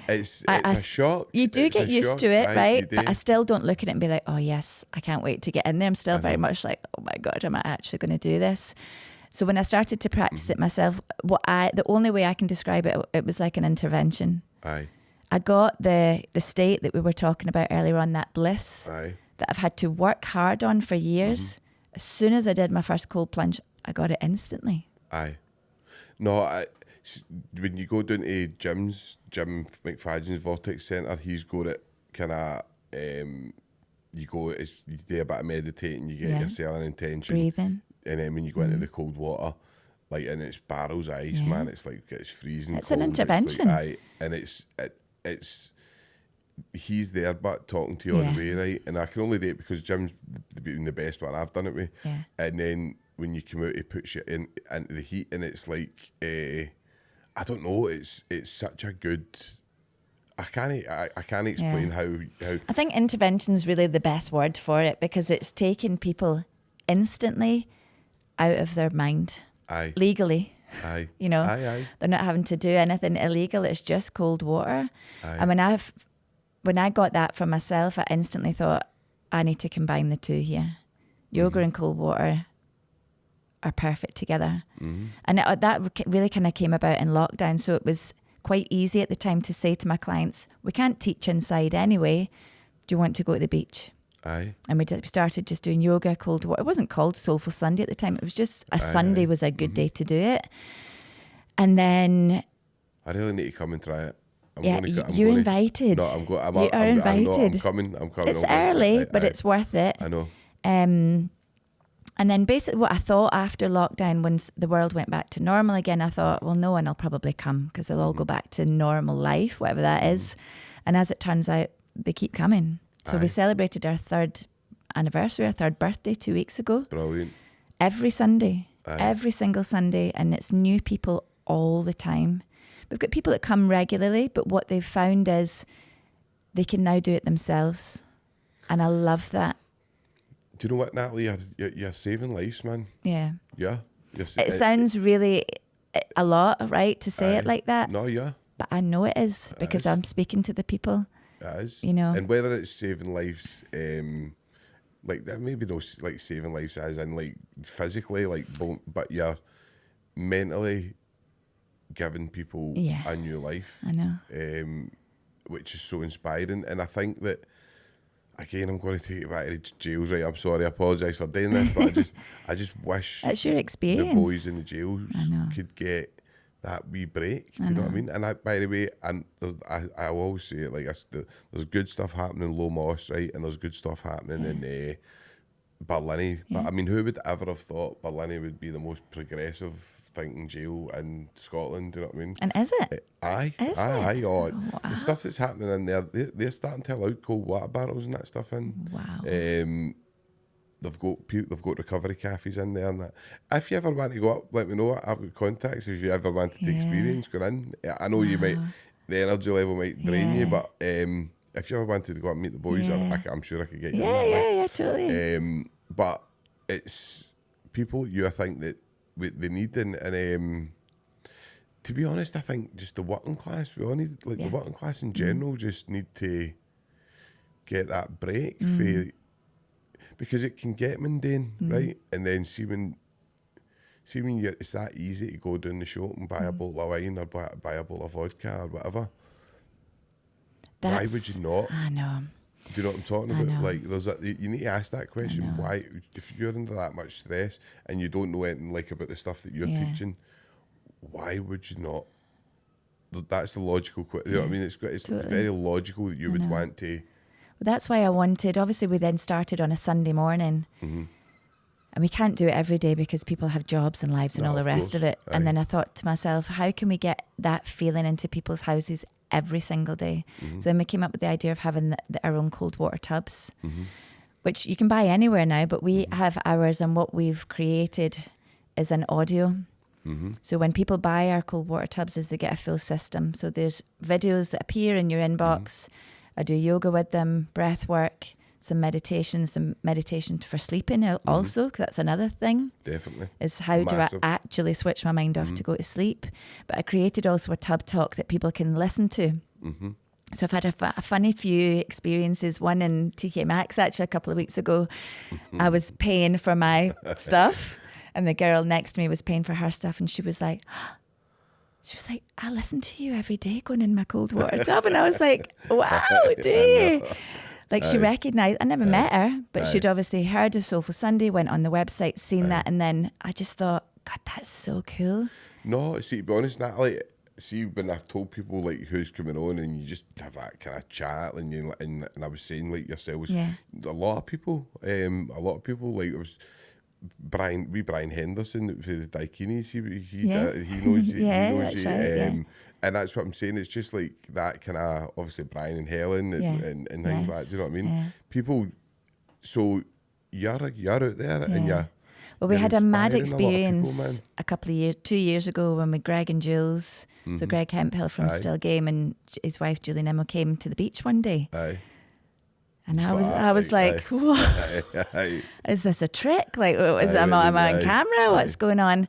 it's a shock. You do It's get a used shock. to it, Aye, right? you do. But I still don't look at it and be like, oh yes, I can't wait to get in there. I'm still very much like, oh my God, am I actually going to do this? So when I started to practice it myself, the only way I can describe it, it was like an intervention. Aye. I got the state that we were talking about earlier on, that bliss Aye. that I've had to work hard on for years. As soon as I did my first cold plunge, I got it instantly. Aye. No, when you go down to Jim McFadden's Vortex Centre, he's got it kind of, you do a bit of meditating, you get your selling intention. Breathing. And then when you go into the cold water, like, and it's barrels of ice, man, it's like, it's freezing It's cold. an intervention. It's like, aye, and it's he's there but talking to you all the way, right? And I can only do it because Jim's been the best one I've done it with. Yeah. And then when you come out, he puts you into the heat, and it's like, I don't know, it's such a good. I can't explain how. I think intervention's really the best word for it, because it's taking people instantly out of their mind. Aye. Legally. Aye. You know, Aye. they're not having to do anything illegal. It's just cold water. Aye. And when I got that for myself, I instantly thought, I need to combine the two here. Yoga and cold water are perfect together. And that really kind of came about in lockdown. So it was quite easy at the time to say to my clients, we can't teach inside anyway. Do you want to go to the beach? Aye. And we started just doing yoga, cold water. It wasn't called Soulful Sunday at the time. It was just a Sunday was a good day to do it. And then... I really need to come and try it. You're invited. No, I'm going. You are invited. I'm coming. It's early, but it's worth it. I know. And then basically what I thought after lockdown, once the world went back to normal again, I thought, well, no one will probably come because they'll all go back to normal life, whatever that is. And as it turns out, they keep coming. So we celebrated our 3rd anniversary, our 3rd birthday 2 weeks ago. Brilliant. Every Sunday, every single Sunday. And it's new people all the time. We've got people that come regularly, but what they've found is they can now do it themselves. And I love that. Do you know what, Natalie? You're saving lives, man. Yeah. Yeah. It sounds really a lot, right, to say it like that. No, yeah. But I know it is because I'm speaking to the people. It is. You know. And whether it's saving lives, like that, maybe no, like saving lives as in like physically, like, but you're mentally giving people a new life. I know. Which is so inspiring. And I think that, again, I'm going to take it back to jails, right? I'm sorry, I apologise for doing this, but I just wish that's your experience. The boys in the jails could get that wee break. Do you know what I mean? And by the way, and I always say it like this, there's good stuff happening in Low Moss, right? And there's good stuff happening in Barlinnie. But I mean, who would ever have thought Barlinnie would be the most progressive thinking jail in Scotland? Do you know what I mean? And is it? Aye. Oh, wow. The stuff that's happening in there, they're starting to allow cold water barrels and that stuff in. Wow. They've got recovery cafes in there and that. If you ever want to go up, let me know. I've got contacts. If you ever wanted to experience, go in. I know you might, the energy level might drain you, but if you ever wanted to go up and meet the boys, I'm sure I could get you. Yeah, totally. But it's people you think that they need, and to be honest, I think just the working class, we all need, like the working class in general, just need to get that break for. Because it can get mundane, right? And then see when it's that easy to go down the shop and buy a bottle of wine or buy a bottle of vodka or whatever. Why would you not? I know. Do you know what I'm talking about? Like, you need to ask that question. Why, if you're under that much stress and you don't know anything like about the stuff that you're teaching, why would you not? That's the logical question. You know what I mean? It's totally. Very logical that you would want to. That's why I wanted, obviously we then started on a Sunday morning and we can't do it every day because people have jobs and lives and all the rest of it. Aye. And then I thought to myself, how can we get that feeling into people's houses every single day? So then we came up with the idea of having our own cold water tubs, which you can buy anywhere now, but we have ours, and what we've created is an audio. So when people buy our cold water tubs, they get a full system. So there's videos that appear in your inbox. I do yoga with them, breath work, some meditation for sleeping also, because that's another thing. Definitely. Is how Massive. do I actually switch my mind off to go to sleep? But I created also a tub talk that people can listen to. So I've had a funny few experiences. One in TK Maxx actually a couple of weeks ago. I was paying for my stuff and the girl next to me was paying for her stuff, and she was like, I listen to you every day going in my cold water tub. And I was like, wow, do you? Like, she recognised, I never met her, but she'd obviously heard of Soulful Sunday, went on the website, seen that, and then I just thought, God, that's so cool. No, see, to be honest, Natalie, see, when I've told people like who's coming on and you just have that kind of chat and I was saying like yourselves, a lot of people like it was Brian Henderson for the Daikinis, he knows you, right, and that's what I'm saying. It's just like that kind of, obviously Brian and Helen and things like that. Do you know what I mean? Yeah. People, so you're out there and you're. Well, we had a mad experience a couple of years, 2 years ago, when Greg and Jules, so Greg Hemphill from Still Game and his wife Julie Nimmo came to the beach one day. And I was like, is this a trick? Like, am I on camera? What's going on?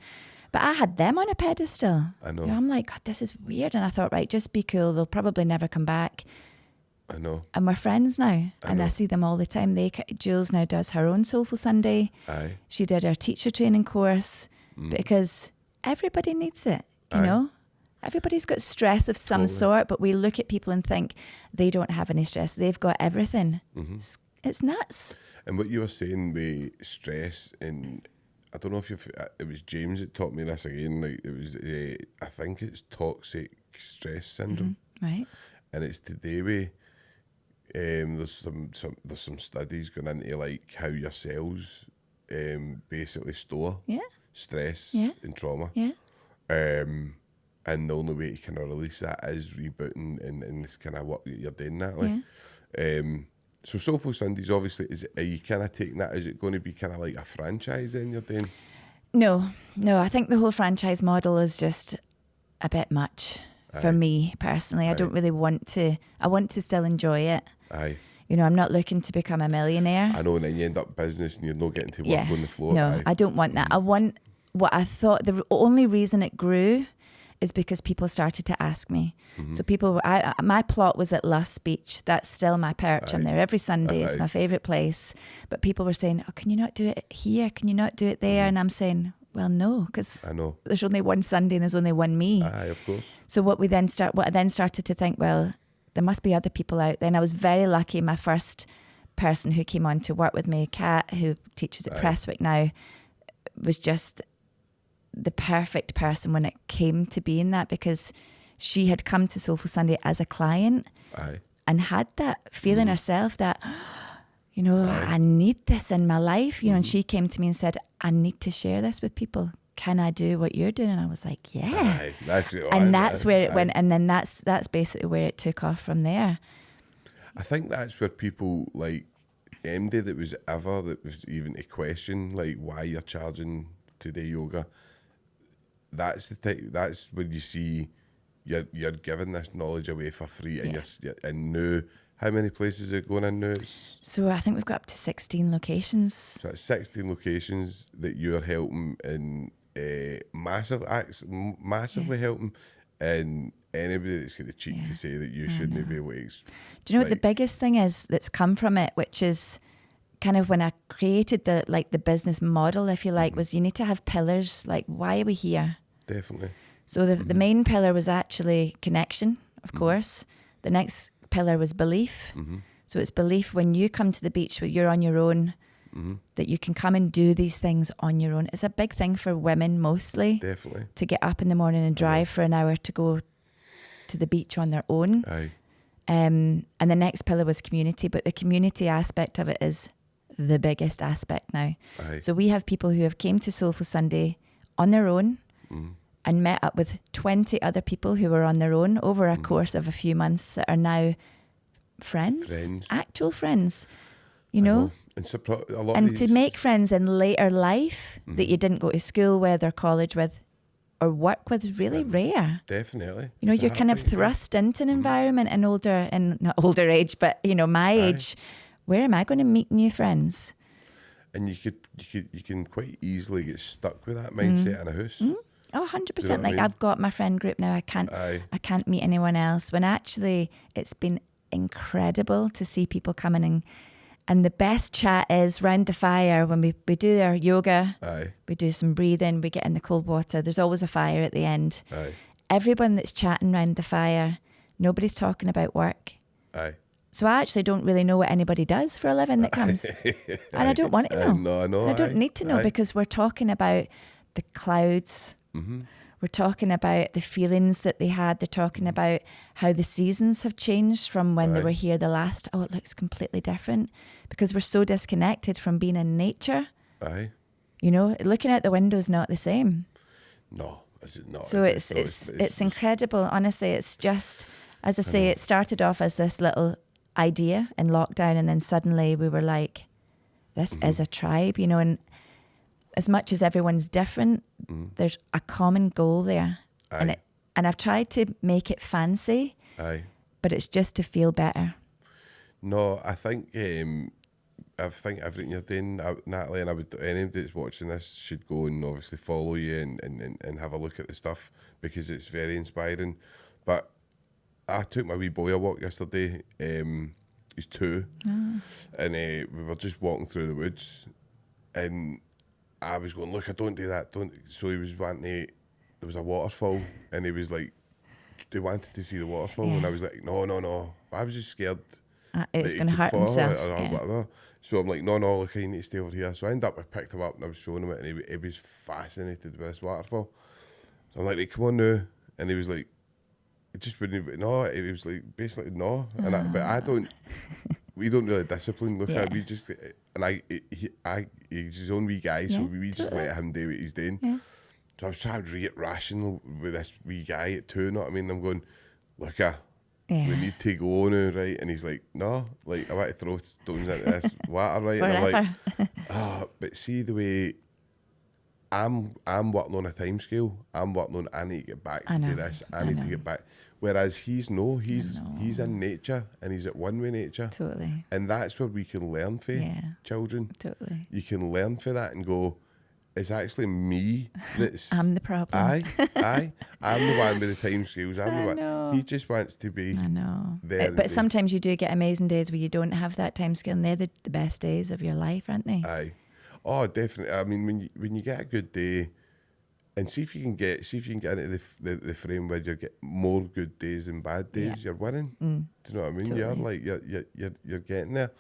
But I had them on a pedestal. I know. I'm like, God, this is weird. And I thought, right, just be cool. They'll probably never come back. I know. And we're friends now. And know. I see them all the time. Jules now does her own Soulful Sunday. Aye. She did her teacher training course because everybody needs it, you know? Everybody's got stress of some sort, but we look at people and think they don't have any stress. They've got everything. It's nuts. And what you were saying with stress, and I don't know if it was James that taught me this again. Like it was, I think it's toxic stress syndrome, Right. and it's to do with there's some studies going into like how your cells basically store stress and trauma. Yeah. And the only way to kind of release that is rebooting and it's kind of what you're doing that. Like. So Soulful Sundays, obviously, are you kind of taking that? Is it going to be kind of like a franchise then you're doing? No. I think the whole franchise model is just a bit much for me personally. I don't really want to. I want to still enjoy it. Aye. You know, I'm not looking to become a millionaire. I know, and then you end up business and you're not getting to work on the floor. No, I don't want that. I want what I thought. The only reason it grew is because people started to ask me. So people were, my plot was at Luss Beach. That's still my perch. I'm there every Sunday. It's my favourite place. But people were saying, oh, can you not do it here? Can you not do it there? And I'm saying, well, no, because there's only one Sunday and there's only one me. Aye, of course. So what I then started to think, well, there must be other people out there. And I was very lucky. My first person who came on to work with me, Kat, who teaches at Prestwick now, was just the perfect person when it came to being that, because she had come to Soulful Sunday as a client and had that feeling herself that, you know, I need this in my life, you know, and she came to me and said, I need to share this with people. Can I do what you're doing? And I was like, yeah. That's where it went. And then that's basically where it took off from there. I think that's where people like MD that was even a question, like why you're charging today yoga. That's when you see you're giving this knowledge away for free, and and now how many places are going in now? So I think we've got up to 16 locations. So it's 16 locations that you're helping, and massively helping, and anybody that's got the cheek to say that you shouldn't be able to. Do you know what the biggest thing is that's come from it, which is kind of when I created the business model, if you like, was you need to have pillars. Like, why are we here? Definitely. So the main pillar was actually connection, of course. The next pillar was belief. So it's belief when you come to the beach where you're on your own, that you can come and do these things on your own. It's a big thing for women mostly. Definitely. To get up in the morning and drive for an hour to go to the beach on their own. Aye. And the next pillar was community, but the community aspect of it is the biggest aspect now. Aye. So we have people who have came to Soulful Sunday on their own and met up with 20 other people who were on their own over a course of a few months that are now friends. Actual friends, you know. And to make friends in later life that you didn't go to school with or college with or work with is really rare. Definitely. You know, you're kind of thrust into an environment in not older age, but you know, my age. Where am I going to meet new friends? And you can quite easily get stuck with that mindset in a house. Oh, 100%. Like I've got my friend group now. I can't meet anyone else. When actually it's been incredible to see people coming and the best chat is round the fire when we do our yoga. We do some breathing. We get in the cold water. There's always a fire at the end. Everyone that's chatting round the fire, nobody's talking about work. So I actually don't really know what anybody does for a living that comes. And I don't want to know. I don't need to know because we're talking about the clouds. We're talking about the feelings that they had. They're talking about how the seasons have changed from when they were here the last. Oh, it looks completely different because we're so disconnected from being in nature. You know, looking out the window is not the same. No, is it not? So it's incredible. Honestly, it's just, as I say, it started off as this little idea in lockdown, and then suddenly we were like, this is a tribe, you know, and as much as everyone's different, there's a common goal there. And I've tried to make it fancy, but it's just to feel better. No, I think everything you're doing, Natalie, and anybody that's watching this should go and obviously follow you and have a look at the stuff because it's very inspiring. But I took my wee boy a walk yesterday. He's 2, and we were just walking through the woods, and I was going, look, I don't do that, don't. So he was wanting to, there was a waterfall, and he was like, they wanted to see the waterfall, and I was like, no. I was just scared it was going to hurt himself. Or whatever. So I'm like, no, look, I need to stay over here. So I ended up, I picked him up and I was showing him it, and he was fascinated with this waterfall. So I'm like, hey, come on now. And he was like, it just wouldn't, no. He was like, basically, no. And but I don't, we don't really discipline. Look, we just, and he's his own wee guy, so we just let him do what he's doing. Yeah. So I was trying to rate rational with this wee guy at 2, you know what I mean? I'm going, look, we need to go now, right? And he's like, no, like, I want to throw stones into this water, right? And I'm like, but see the way I'm working on a time scale. I'm working on, I need to get back to do this. I need to get back. Whereas he's in nature, and he's at one with nature. Totally. And that's where we can learn for children. Totally. You can learn for that and go, it's actually me that's... I'm the problem. Aye. I'm the one with the time scales. I'm the one. He just wants to be there. But sometimes you do get amazing days where you don't have that time scale, and they're the best days of your life, aren't they? Aye. Oh, definitely. I mean, when you get a good day, and see if you can get into the frame where you get more good days than bad days, you're winning. Do you know what I mean? Totally. You're getting there.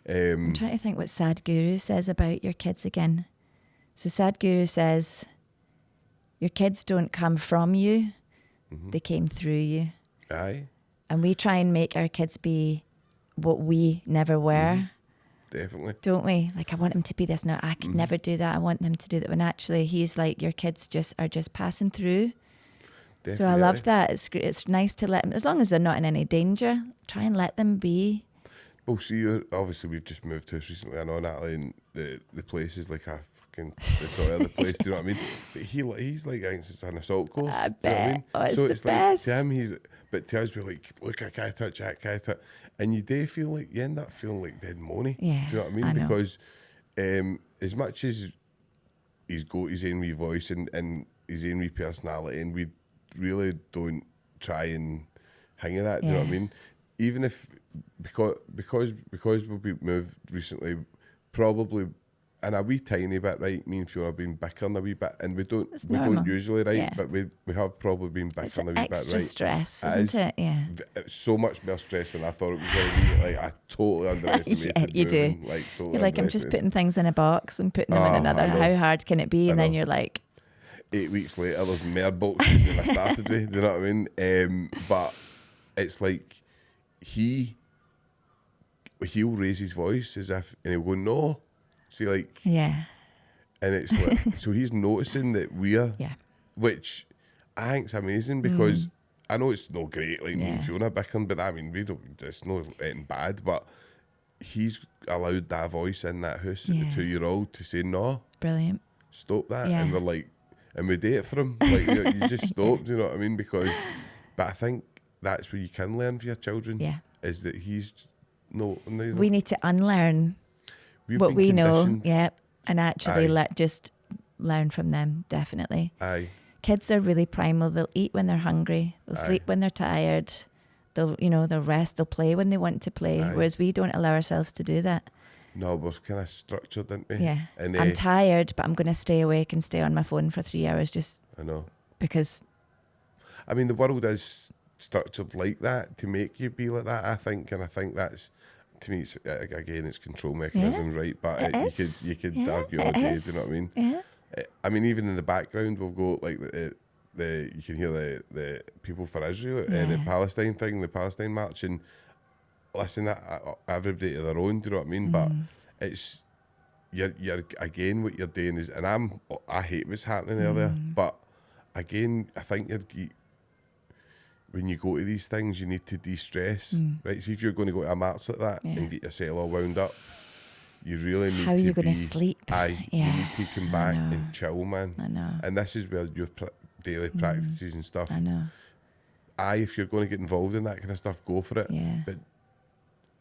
I'm trying to think what Sadhguru says about your kids again. So Sadhguru says, your kids don't come from you, they came through you. Aye. And we try and make our kids be what we never were. Definitely. Don't we? Like, I want them to be this. No, I could never do that. I want them to do that. When actually he's like, your kids are just passing through. Definitely. So I love that. It's nice to let them, as long as they're not in any danger, try and let them be. Well, see, obviously we've just moved to us recently. I know, Natalie, and the place is like a fucking the place. Do you know what I mean? But he's like, I think it's an assault course. I bet. Do you know what I mean? Oh, it's so the it's best. like to him, but to us we're like, look, I can't touch that, can't touch. And you do feel like you end up feeling like dead money. Yeah, do you know what I mean? Because as much as he's got his own wee voice and his own wee personality, and we really don't try and hang of that. Do you know what I mean? Even if because we've moved recently, probably. And a wee tiny bit, right? Me and Fiona have been bickering a wee bit, and we don't usually, right? But we have probably been bickering a wee bit, right? It's extra stress, isn't it? Yeah. It's so much more stress than I thought it was going to be. Like, I totally underestimated. You moving, do. Like, totally you're like, I'm just putting things in a box and putting them in another. How hard can it be? And then you're like, 8 weeks later, there's more boxes than I started with. Do you know what I mean? But it's like he'll raise his voice as if, and he'll go, no. See, like, and it's like, so he's noticing that we're, which I think's amazing, because I know it's not great, like me and Fiona bickering, but I mean, it's not anything bad, but he's allowed that voice in that house at the 2-year-old to say, no, brilliant, stop that, and we're like, and we do it for him, like, you just stop, do you know what I mean? Because, but I think that's where you can learn for your children, is that we need to unlearn what we know, and actually just learn from them, definitely. Aye. Kids are really primal. They'll eat when they're hungry. They'll sleep when they're tired. They'll rest. They'll play when they want to play. Whereas we don't allow ourselves to do that. No, we're kind of structured, aren't we? Yeah. And, I'm tired, but I'm going to stay awake and stay on my phone for 3 hours I know. Because... I mean, the world is structured like that to make you be like that, I think. And I think that's... To me, it's control mechanisms, right? But you could argue all day. Do you know what I mean? Yeah. I mean, even in the background, we've got like the you can hear the people for Israel, the Palestine thing, the Palestine march, and listen, everybody to their own. Do you know what I mean? But it's you're again, what you're doing is, and I hate what's happening there. But again, I think when you go to these things, you need to de-stress, right? So if you're going to go to a march like that and get yourself all wound up, you really need to How are you going to sleep? You need to come back and chill, man. I know. And this is where your daily practices and stuff. I know. If you're going to get involved in that kind of stuff, go for it. Yeah. But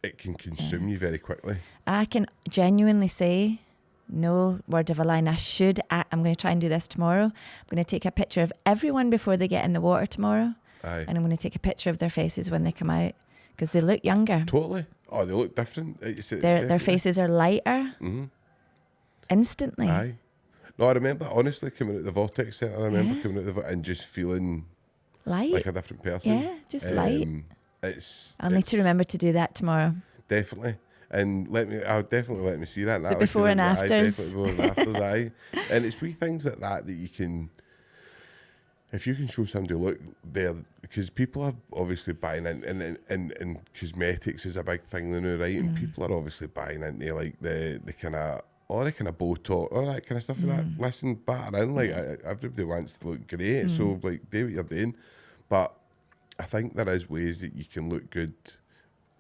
it can consume you very quickly. I can genuinely say, no word of a lie, I'm going to try and do this tomorrow. I'm going to take a picture of everyone before they get in the water tomorrow. Aye. and I'm going to take a picture of their faces when they come out because they look younger. Totally. Oh, they look different. Their faces are lighter instantly. Aye. No, I remember, honestly, coming out of the Vortex Centre, I remember coming out of the and just feeling Light. like a different person. Yeah, just light. I'll need to remember to do that tomorrow. Definitely. And I'll definitely let me see that. The before and afters. Definitely before and afters, aye. And it's wee things like that you can, if you can show somebody, look, there, because people are obviously buying in, and cosmetics is a big thing now, right? And people are obviously buying into like the kind of, all the kind of Botox, all that kind of stuff like that. Listen, batter in, like everybody wants to look great, so like do what you're doing. But I think there is ways that you can look good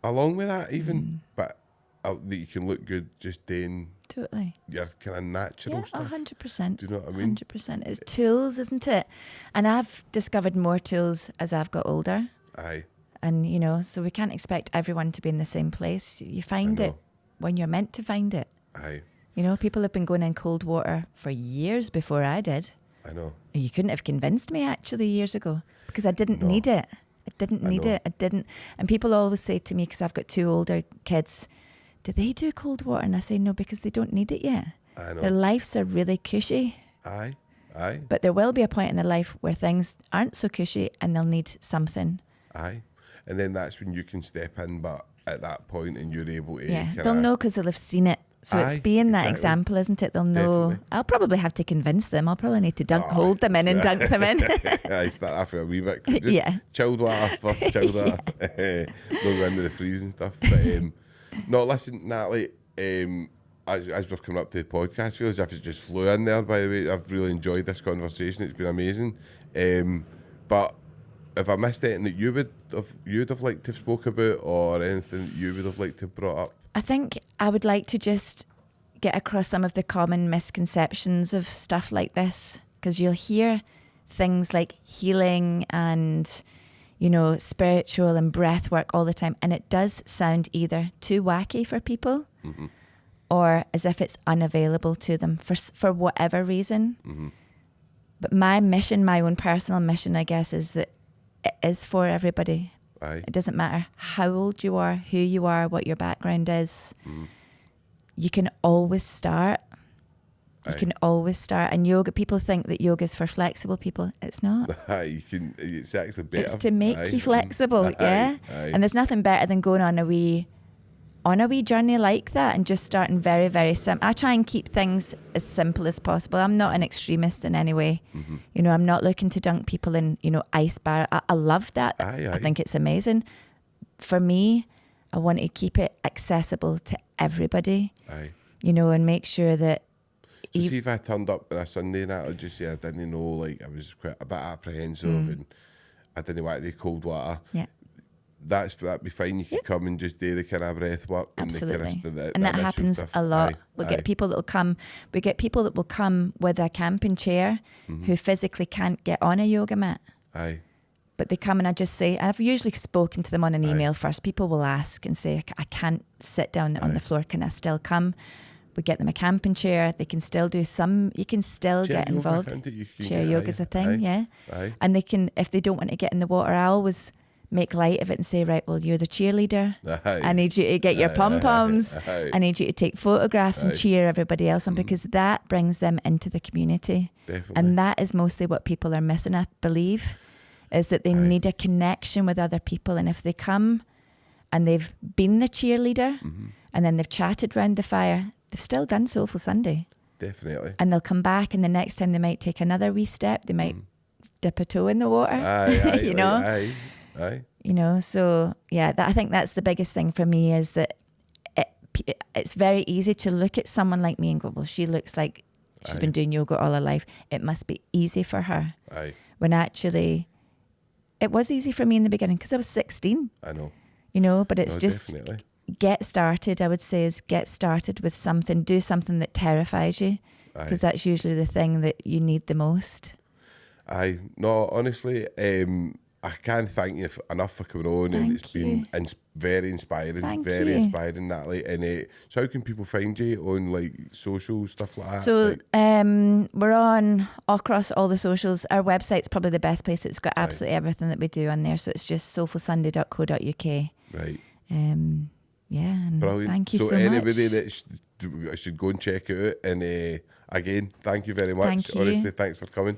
along with that even, but that you can look good just doing Totally. your kind of natural stuff. 100%. Do you know what I mean? 100%. It's tools, isn't it? And I've discovered more tools as I've got older. Aye. And, you know, so we can't expect everyone to be in the same place. You find it when you're meant to find it. Aye. You know, people have been going in cold water for years before I did. I know. You couldn't have convinced me actually years ago because I didn't need it. I didn't need it. I didn't. And people always say to me, because I've got 2 older kids, do they do cold water? And I say no, because they don't need it yet. I know. Their lives are really cushy. Aye. Aye. But there will be a point in their life where things aren't so cushy and they'll need something. Aye. And then that's when you can step in, but at that point and you're able to... Yeah, they'll know because they'll have seen it. So it's being that example, isn't it? They'll know. Definitely. I'll probably have to convince them. I'll probably need to hold them in and dunk them in. I start after a wee bit. Just chilled water first, chilled water. Don't go into the freeze and stuff. But no, listen, Natalie, as we're coming up to the podcast, I feel as if it's just flew in there, by the way. I've really enjoyed this conversation. It's been amazing. But if I missed anything that you'd have liked to have spoke about, or anything that you would have liked to have brought up? I think I would like to just get across some of the common misconceptions of stuff like this, because you'll hear things like healing and, you know, spiritual and breath work all the time, and it does sound either too wacky for people or as if it's unavailable to them for whatever reason. But my mission, my own personal mission, I guess, is that it is for everybody. Aye. It doesn't matter how old you are, who you are, what your background is. You can always start. You can always start. And yoga, people think that yoga is for flexible people. It's not. It's actually better. It's to make you flexible, yeah? And there's nothing better than going on a wee journey like that and just starting very, very simple. I try and keep things as simple as possible. I'm not an extremist in any way. You know, I'm not looking to dunk people in, you know, ice bar. I love that. I think it's amazing. For me, I want to keep it accessible to everybody. You know, and make sure that... So see if I turned up on a Sunday night, I'd just say I didn't know, like, I was quite a bit apprehensive and I didn't want to do cold water. Yeah. That'd be fine. You could come and just do the kind of breath work. Absolutely. And that happens stuff. a lot. We get people that will come. We get people that will come with a camping chair who physically can't get on a yoga mat. But they come and I just say, I've usually spoken to them on an email first. People will ask and say, I can't sit down on the floor. Can I still come? We get them a camping chair. They can still do some. You can still get involved. Chair yoga is a thing, yeah. And they can, if they don't want to get in the water, I always make light of it and say, right, well, you're the cheerleader. I need you to get your pom-poms. I need you to take photographs and cheer everybody else on, because that brings them into the community. Definitely. And that is mostly what people are missing, I believe, is that they need a connection with other people. And if they come and they've been the cheerleader and then they've chatted round the fire, they've still done Soulful Sunday. Definitely. And they'll come back, and the next time they might take another wee step. They might dip a toe in the water. You know? You know, so yeah, I think that's the biggest thing for me, is that it's very easy to look at someone like me and go, well, she looks like she's been doing yoga all her life. It must be easy for her. When actually, it was easy for me in the beginning because I was 16. I know. You know, but it's just definitely. Get started, I would say, is get started with something. Do something that terrifies you, because that's usually the thing that you need the most. No, honestly, I can't thank you enough for coming on, and it's been very inspiring, inspiring, Natalie. And so, how can people find you on like social stuff like that? So we're on across all the socials. Our website's probably the best place. It's got absolutely everything that we do on there. So it's just soulfulsunday.co.uk. Right. Yeah. And brilliant. Thank you so much. So anybody that should go and check it out. And again, thank you very much. Thank you. Honestly, thanks for coming.